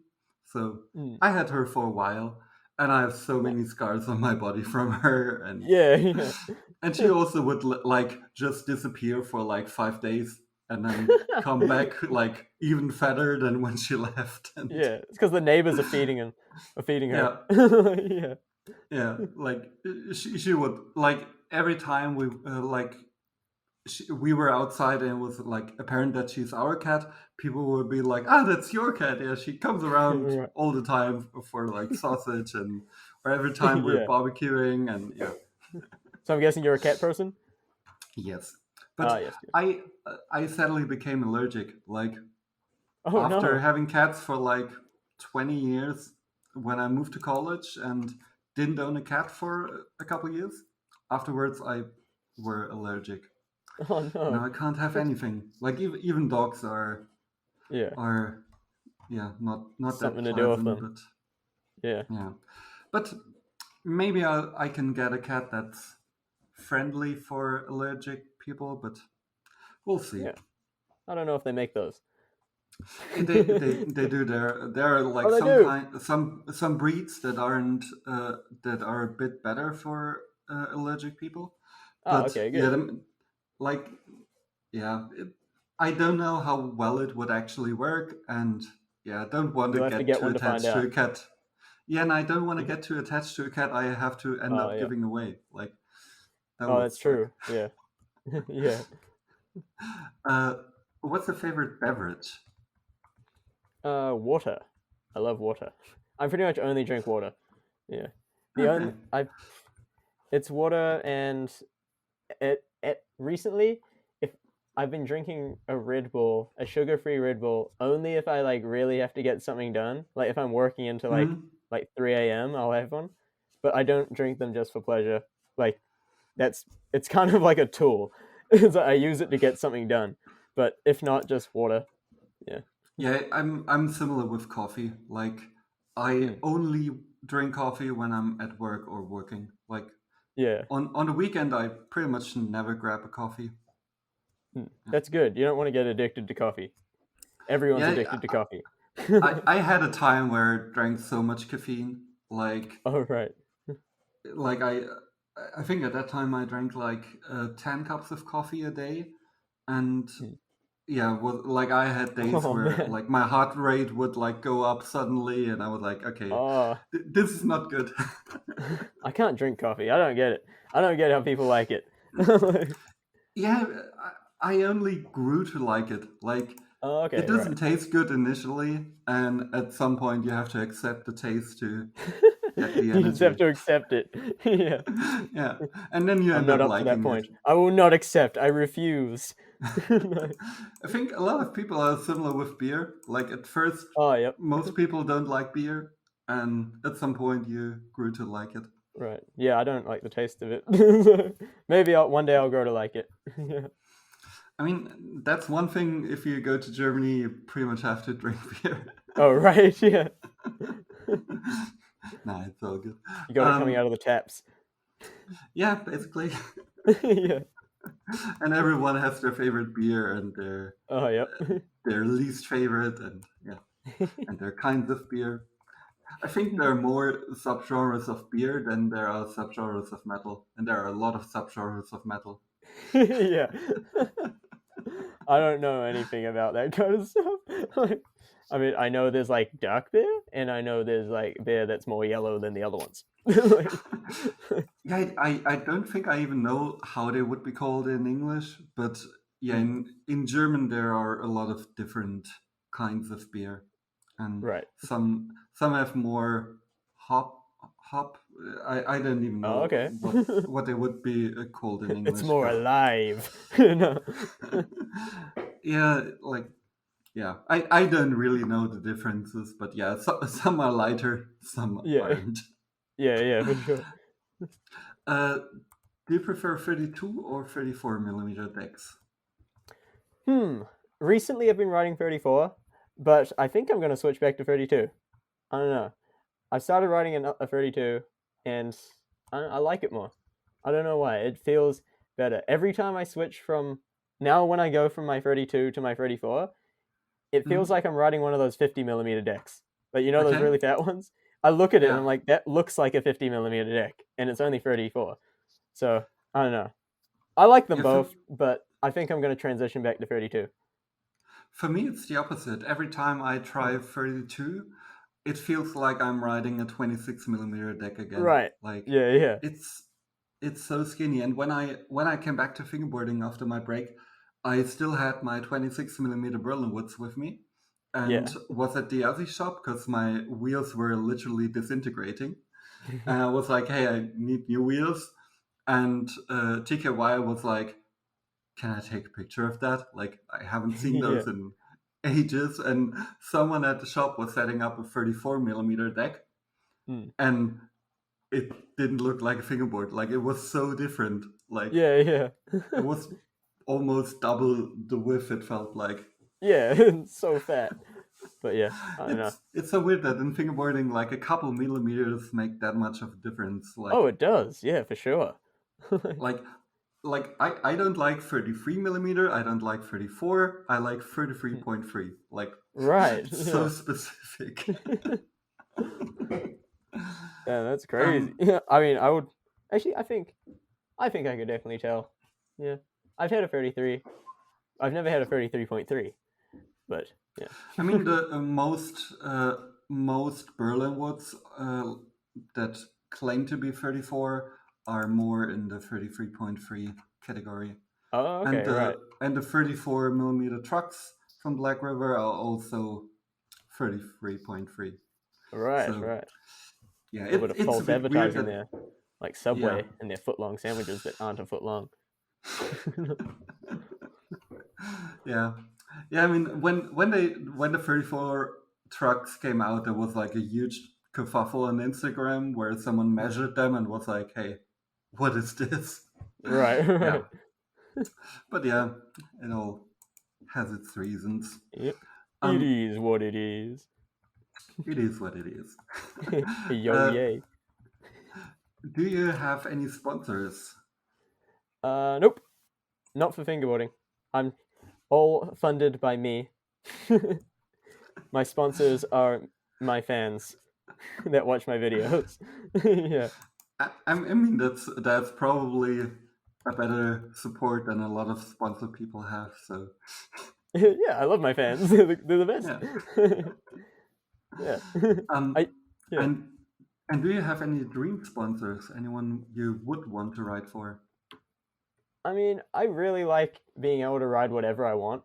So
Mm.
I had her for a while, and I have so many scars on my body from her.
Yeah, yeah.
And she also would like just disappear for like 5 days and then come back like even fatter than when she left. And
Yeah, it's because the neighbors are feeding her.
yeah,
Yeah.
yeah, like she would like every time we were outside and it was like apparent that she's our cat, people would be like, "Ah, that's your cat." Yeah, she comes around
Right.
all the time for like sausage and or every time we're
Yeah.
barbecuing and yeah.
So I'm guessing you're a cat person?
Yes,
Ah,
but
yes. Yes.
I sadly became allergic. Like
Oh
after
no.
having cats for like 20 years, when I moved to college and didn't own a cat for a couple of years, afterwards I were allergic.
Oh no.
Now I can't have anything. Like even dogs
Yeah.
are yeah not that
Something to do with
pleasant,
them.
but
Yeah.
yeah. But maybe I can get a cat that's friendly for allergic people, but we'll see.
Yeah. I don't know if they make those.
They do. There are like
Oh, they do.
some breeds that aren't that are a bit better for allergic people,
Oh,
but
okay,
yeah,
good.
like yeah, I don't know how well it would actually work, and yeah, I don't want to
You'll have to
get
get
too
one to find
attached to
out.
a cat. Yeah, and I don't want to get too attached to a cat I have to end
Oh
up
yeah.
giving away. Like that
Oh,
would
that's
suck.
true. Yeah. Yeah.
Uh, what's your favorite beverage?
Water. I love water. I pretty much only drink water. Yeah. The
Okay.
only it's water and it recently if I've been drinking a Red Bull, a sugar-free Red Bull, only if I like really have to get something done. Like if I'm working into
Hmm.
like 3 a.m., I'll have one. But I don't drink them just for pleasure. Like that's it's kind of like a tool. So I use it to get something done. But if not, just water. Yeah.
Yeah, I'm similar with coffee. Like I
Mm.
only drink coffee when I'm at work or working. Like
Yeah.
on the weekend, I pretty much never grab a coffee.
Mm.
Yeah,
That's good. You don't want to get addicted to coffee. Everyone's
yeah.
addicted to coffee.
I had a time where I drank so much caffeine.
Oh right.
Like I think at that time I drank like 10 cups of coffee a day, and
Mm.
yeah, well, like I had days
Oh
where
man.
like my heart rate would like go up suddenly, and I was like, okay,
Oh,
this is not good.
I can't drink coffee. I don't get it. I don't get how people like it.
Yeah, I only grew to like it. Like
Oh,
it
okay, right.
doesn't taste good initially, and at some point you have to accept the taste to get the
You just have
energy.
to accept it. Yeah.
Yeah, and then you
I'm
end
not
up
up to that
liking it.
point. I will not accept. I refuse.
I think a lot of people are similar with beer. Like at first,
Oh, yep.
most people don't like beer, and at some point you grew to like it.
Right. Yeah, I don't like the taste of it. Maybe one day I'll grow to like it. Yeah.
I mean, that's one thing. If you go to Germany, you pretty much have to drink beer.
Oh, right. Yeah.
Nah, it's all good.
You got it coming out of the taps.
Yeah, basically.
Yeah.
And everyone has their favorite beer and
Oh, yep.
their least favorite, and yeah, and their kinds of beer. I think there are more subgenres of beer than there are subgenres of metal, and there are a lot of subgenres of metal.
Yeah. I don't know anything about that kind of stuff. Like, I mean, I know there's like dark beer, and I know there's like beer that's more yellow than the other ones. Like,
Yeah, I don't think I even know how they would be called in English, but yeah,
mm,
in German there are a lot of different kinds of beer, and
right.
some have more hop. I don't even
Oh,
know
okay.
what they would be called in
It's
English,
more
but
alive. No.
yeah, like yeah, I don't really know the differences, but yeah, some are lighter, some
Yeah.
aren't.
Yeah, yeah, for sure.
Uh, do you prefer 32 or 34 millimeter decks?
Hmm. Recently I've been writing 34, but I think I'm going to switch back to 32. I don't know. I started writing a 32, and I like it more. I don't know why. It feels better. Every time I switch from
now when I go from my 32 to my 34, it feels like I'm riding one of those 50mm decks. But you know those
Okay.
really fat ones? I look at it and
Yeah.
I'm like, that looks like a 50mm deck, and it's only 34. So I don't know. I like them
Yeah,
both, but I think I'm going to transition back to 32.
for me, it's the opposite. Every time I try 32, it feels like I'm riding a 26 millimeter deck again.
Right.
Like
Yeah.
it's it's so skinny. And when I came back to fingerboarding after my break, I still had my 26 millimeter Berlin Woods with me, and
Yeah.
was at the Aussie shop because my wheels were literally disintegrating. And I was like, "Hey, I need new wheels." And TKY was like, "Can I take a picture of that? Like, I haven't seen
Yeah.
those in ages." And someone at the shop was setting up a 34 millimeter deck,
Mm.
and it didn't look like a fingerboard. Like, it was so different. Like,
Yeah.
it was almost double the width, it felt like.
Yeah. So fat. But yeah, I don't know.
It's so weird that in fingerboarding, like a couple millimeters make that much of a difference.
Oh, it does. Yeah, for sure.
Like I don't like 33 millimeter, I don't like 34, I like 33.3. Like,
Right.
so
Yeah.
specific.
Yeah, that's crazy. Yeah, I mean, I would actually. I think I could definitely tell. Yeah, I've had a 33. I've never had a 33.3, but yeah.
I mean, the most Berlin woods that claim to be 34 are more in the 33.3 category.
Oh,
And
okay, right,
the 34 millimeter trucks from Black River are also 33.3. So
right.
yeah,
A little bit of
it's a
false
bit weird
advertising
that,
there, like
yeah.
Subway and their foot-long sandwiches that aren't a foot long.
Yeah, yeah. I mean, when the 34 trucks came out, there was like a huge kerfuffle on Instagram where someone measured them and was like, "Hey, what is this?"
Right,
Yeah,
right.
but yeah, it all has its reasons.
Yep. It
Um,
is what it is.
it is what it is.
Yo,
uh,
yay.
do you have any sponsors?
Nope, not for fingerboarding. I'm all funded by me. My sponsors are my fans that watch my videos. Yeah.
I mean, that's probably a better support than a lot of sponsor people have. So
Yeah, I love my fans. They're the best.
yeah.
Yeah.
Um,
I yeah.
and and do you have any dream sponsors? Anyone you would want to write for?
I mean, I really like being able to ride whatever I want.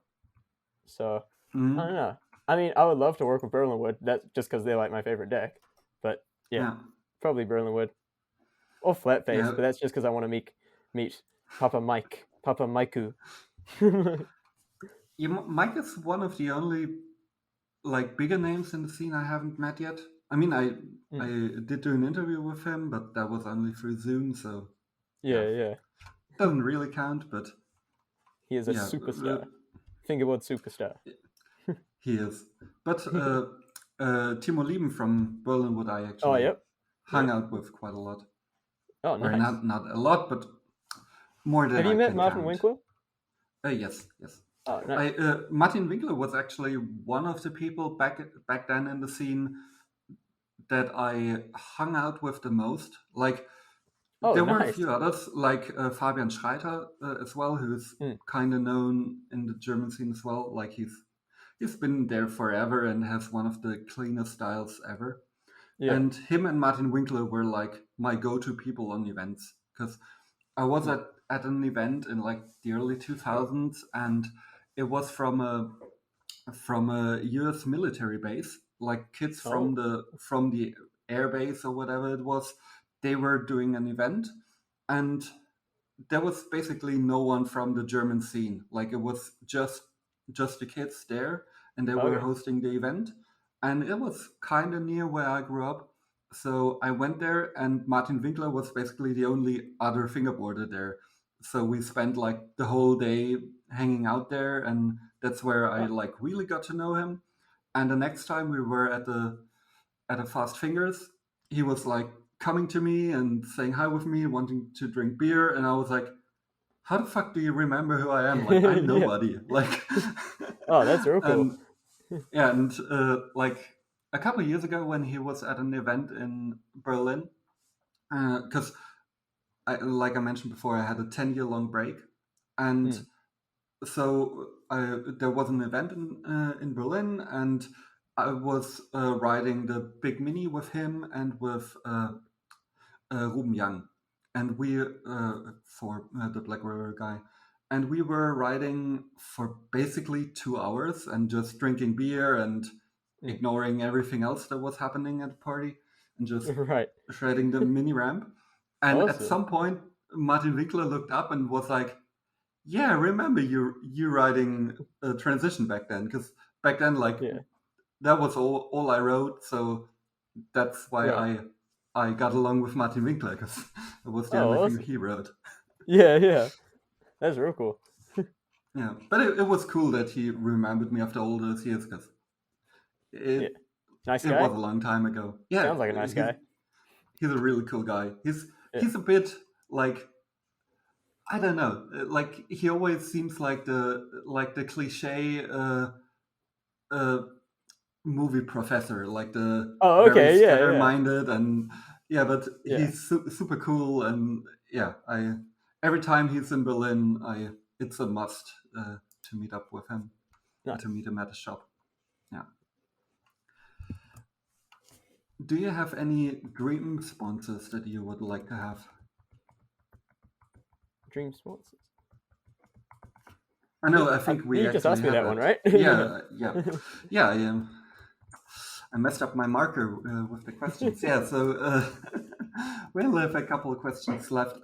So I don't
Mm,
know. I mean, I would love to work with Berlinwood. That's just because they're like my favorite deck. But yeah,
yeah,
probably Berlinwood or Flatface.
yeah.
But that's just because I want to meet Papa Maiku.
Mike is one of the only like bigger names in the scene I haven't met yet. I mean, I
Mm.
did do an interview with him, but that was only through Zoom, so yeah,
Yeah.
doesn't really count. But
He is a
yeah,
superstar. Fingerboard superstar.
he is. But Timo Lieben from Berlinwood, I
Oh,
actually
yep.
hung out with quite a lot,
Oh,
or
nice.
not a lot, but more than
Have you
I
met
can
Martin
count.
Winkler?
Yes, yes.
Oh, nice.
Martin Winkler was actually one of the people back then in the scene that I hung out with the most. Like,
Oh,
there were a
nice.
few others, like Fabian Schreiter as well, who's
Mm.
kind of known in the German scene as well. Like, he's been there forever and has one of the cleanest styles ever.
Yeah.
And him and Martin Winkler were like my go-to people on events, because I was
Mm.
at an event in like the early 2000s, and it was from a US military base. Like, kids
Oh,
from the air base or whatever it was, they were doing an event, and there was basically no one from the German scene. Like, it was just the kids there, and they were
okay.
hosting the event, and it was kind of near where I grew up. So I went there, and Martin Winkler was basically the only other fingerboarder there. So we spent like the whole day hanging out there, and that's where I
Oh,
like really got to know him. And the next time we were at a Fast Fingers, he was like coming to me and saying hi with me, wanting to drink beer, and I was like, how the fuck do you remember who I am? Like, I'm
Yeah.
nobody. Like,
Oh, that's real cool.
and yeah, and like a couple of years ago when he was at an event in Berlin, because like I mentioned before, I had a 10-year long break, and so there was an event in Berlin, and I was riding the Big Mini with him and with Ruben Young, and we for the Black River guy, and we were riding for basically 2 hours and just drinking beer and ignoring everything else that was happening at the party and just
Right.
shredding the mini ramp. And at
Awesome.
some point, Martin Winkler looked up and was like, "Yeah, I remember you riding a transition back then, because back then, like,
Yeah.
that was all I rode, so that's why
Right.
I got along with Martin Winkler, because it was the
Oh,
only
awesome.
thing he rode."
Yeah. That's real cool.
Yeah, but it was cool that he remembered me after all those years, because
Yeah. Nice
it
guy.
was a long time ago. Yeah,
Sounds like a nice guy.
He's a really cool guy.
Yeah.
He's a bit like, I don't know, like he always seems like the cliche movie professor, like the
Oh, okay.
very
Yeah.
scatter-minded, and yeah, but
Yeah.
he's super cool, and yeah, every time he's in Berlin, it's a must to meet up with him,
Nice.
to meet him at the shop. Yeah. Do you have any dream sponsors that you would like to have?
Dream sponsors.
I know. I think we
you just
actually
asked me
have
that one,
it.
right?
Yeah. I messed up my marker with the questions. Yeah, so we'll have a couple of questions left.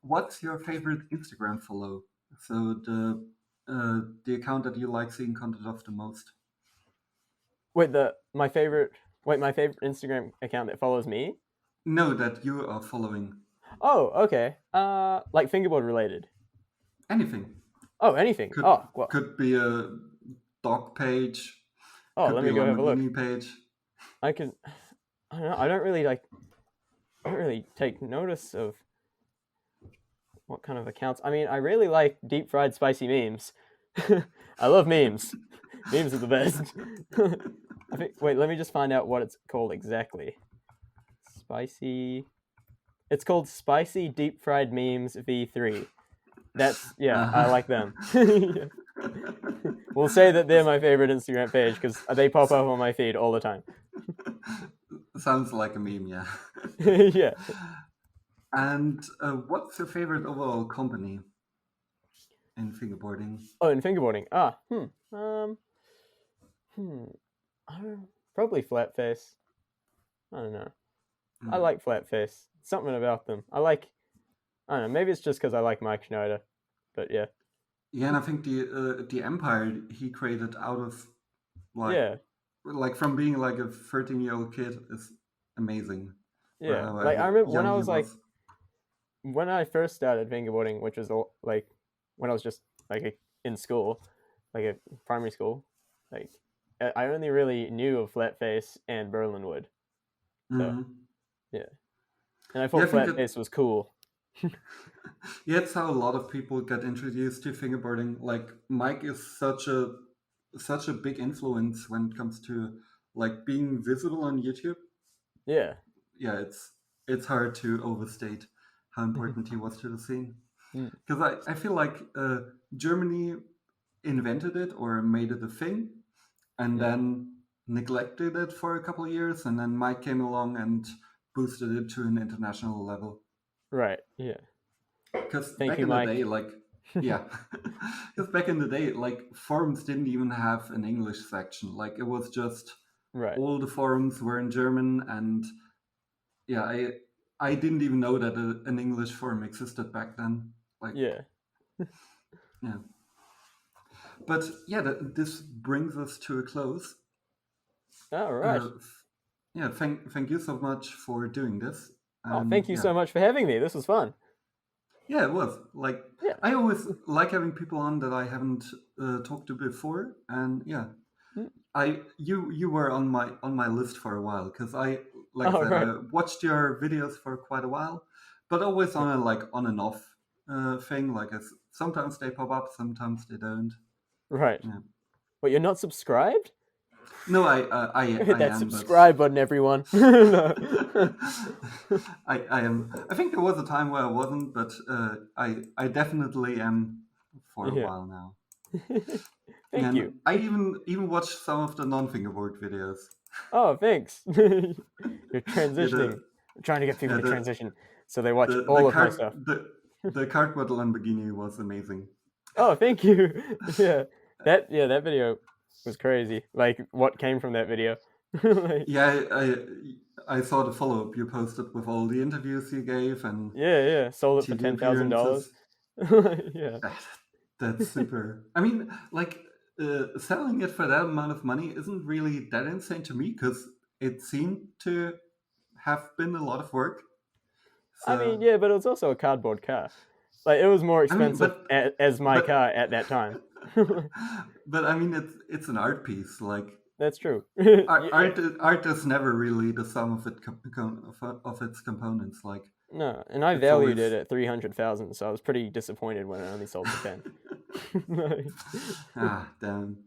What's your favorite Instagram follow? So the account that you like seeing content of the most?
Wait, my favorite Instagram account that follows me?
No, that you are following.
Oh, okay. Like fingerboard related.
Anything.
Oh, anything.
Could be a dog page.
Oh,
could
let
be
me go have a look.
Page.
I don't know. I don't really take notice of what kind of accounts. I mean, I really like deep fried spicy memes. I love memes. Memes are the best. I think. Wait, let me just find out what it's called exactly. Spicy. It's called Spicy Deep Fried Memes V3. I like them. We'll say that they're my favorite Instagram page because they pop up on my feed all the time.
Sounds like a meme, yeah.
Yeah.
And what's your favorite overall company in fingerboarding?
Oh, in fingerboarding. Probably Flatface. I don't know. I like Flatface. Something about them. I don't know. Maybe it's just because I like Mike Schneider, but yeah.
Yeah, and I think the empire he created out of like from being like a 13-year-old kid is amazing.
Yeah, like I remember when I was like, when I first started fingerboarding, which was like when I was just like in school, like a primary school, like I only really knew of Flatface and Berlinwood. So yeah, and I thought Flatface was cool.
Yeah, it's how a lot of people get introduced to fingerboarding. Like Mike is such a big influence when it comes to like being visible on YouTube.
Yeah.
Yeah, it's hard to overstate how important he was to the scene. Because I feel like Germany invented it or made it a thing, and then neglected it for a couple of years, and then Mike came along and boosted it to an international level.
Right. Yeah.
Because back in the day, like, yeah, because back in the day, like, forums didn't even have an English section. Like, it was just all the forums were in German, and yeah, I didn't even know that an English forum existed back then. Like,
yeah.
But yeah, this brings us to a close.
All right.
Yeah, thank you so much for doing this.
Thank you so much for having me. This was fun.
Yeah, it was. Like, I always like having people on that I haven't talked to before, and yeah, you were on my list for a while because I watched your videos for quite a while, but always on a on and off thing. Like sometimes they pop up, sometimes they don't.
Right.
Yeah.
But you're not subscribed?
No, I
Hit that
am.
subscribe button, everyone. No.
I am. I think there was a time where I wasn't, but I definitely am for a
Yeah.
while now.
Thank
And
you.
I even watched some of the non-fingerboard videos.
Oh, thanks. You're transitioning. I'm trying to get people
yeah,
to
the-
transition so they watch all of my stuff.
The cardboard Lamborghini was amazing.
Oh, thank you. Yeah. That video was crazy. Like what came from that video. Like,
Yeah, I saw the follow-up you posted with all the interviews you gave and
yeah. Sold it for
TV
$10,000.
appearances.
Yeah.
That's super. I mean, like selling it for that amount of money isn't really that insane to me because it seemed to have been a lot of work.
I mean, yeah, but it was also a cardboard car. Like it was more
I mean,
expensive as my
but-
car at that time.
But I mean, it's an art piece. Like
That's true.
art is never really the sum of of its components. Like
No, and I
It's
valued
always-
it at 300,000, so I was pretty disappointed when it only sold for 10.
Damn.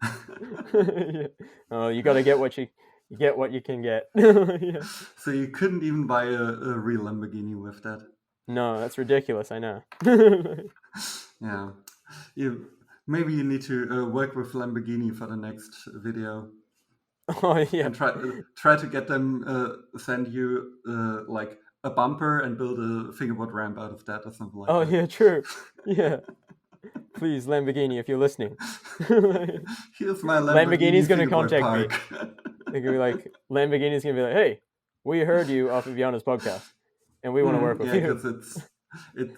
Yeah. Oh, you got to get what you can get. Yeah.
So you couldn't even buy a real Lamborghini with that.
No, that's ridiculous. I know.
Yeah. Maybe you need to work with Lamborghini for the next video
Oh yeah.
and try to get them send you like a bumper and build a fingerboard ramp out of that or something like
Oh
that.
yeah, true. Yeah. Please, Lamborghini, if you're listening.
Here's my
Lamborghini's gonna
fingerboard
contact me.
park.
They're gonna be like, Lamborghini's gonna be like, hey, we heard you off of Yana's podcast, and we want to work with
yeah,
you.
because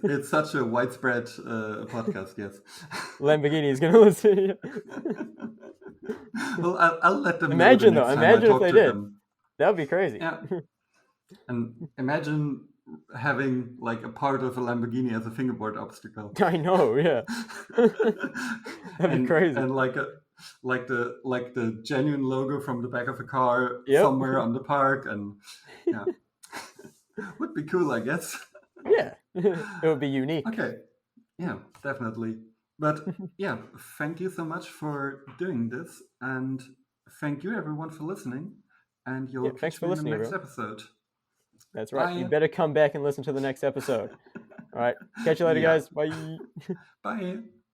it's such a widespread podcast. Yes.
Lamborghini's gonna listen.
Well, I'll let them
Imagine
know
though.
the next time I
Imagine if
talk
they
to
did.
them.
That would be crazy.
Yeah. And imagine having like a part of a Lamborghini as a fingerboard obstacle.
I know. Yeah. That'd be crazy.
And like the genuine logo from the back of a car
Yep.
somewhere on the park, and yeah, would be cool, I guess.
Yeah. It would be unique.
Okay, yeah, definitely. But yeah, thank you so much for doing this, and thank you everyone for listening. And you'll
Yeah, thanks
catch
for
me in the
listening,
next
everyone.
episode.
That's right. You
Bye.
better come back and listen to the next episode. All right. Catch you later,
Yeah.
guys. Bye.
Bye.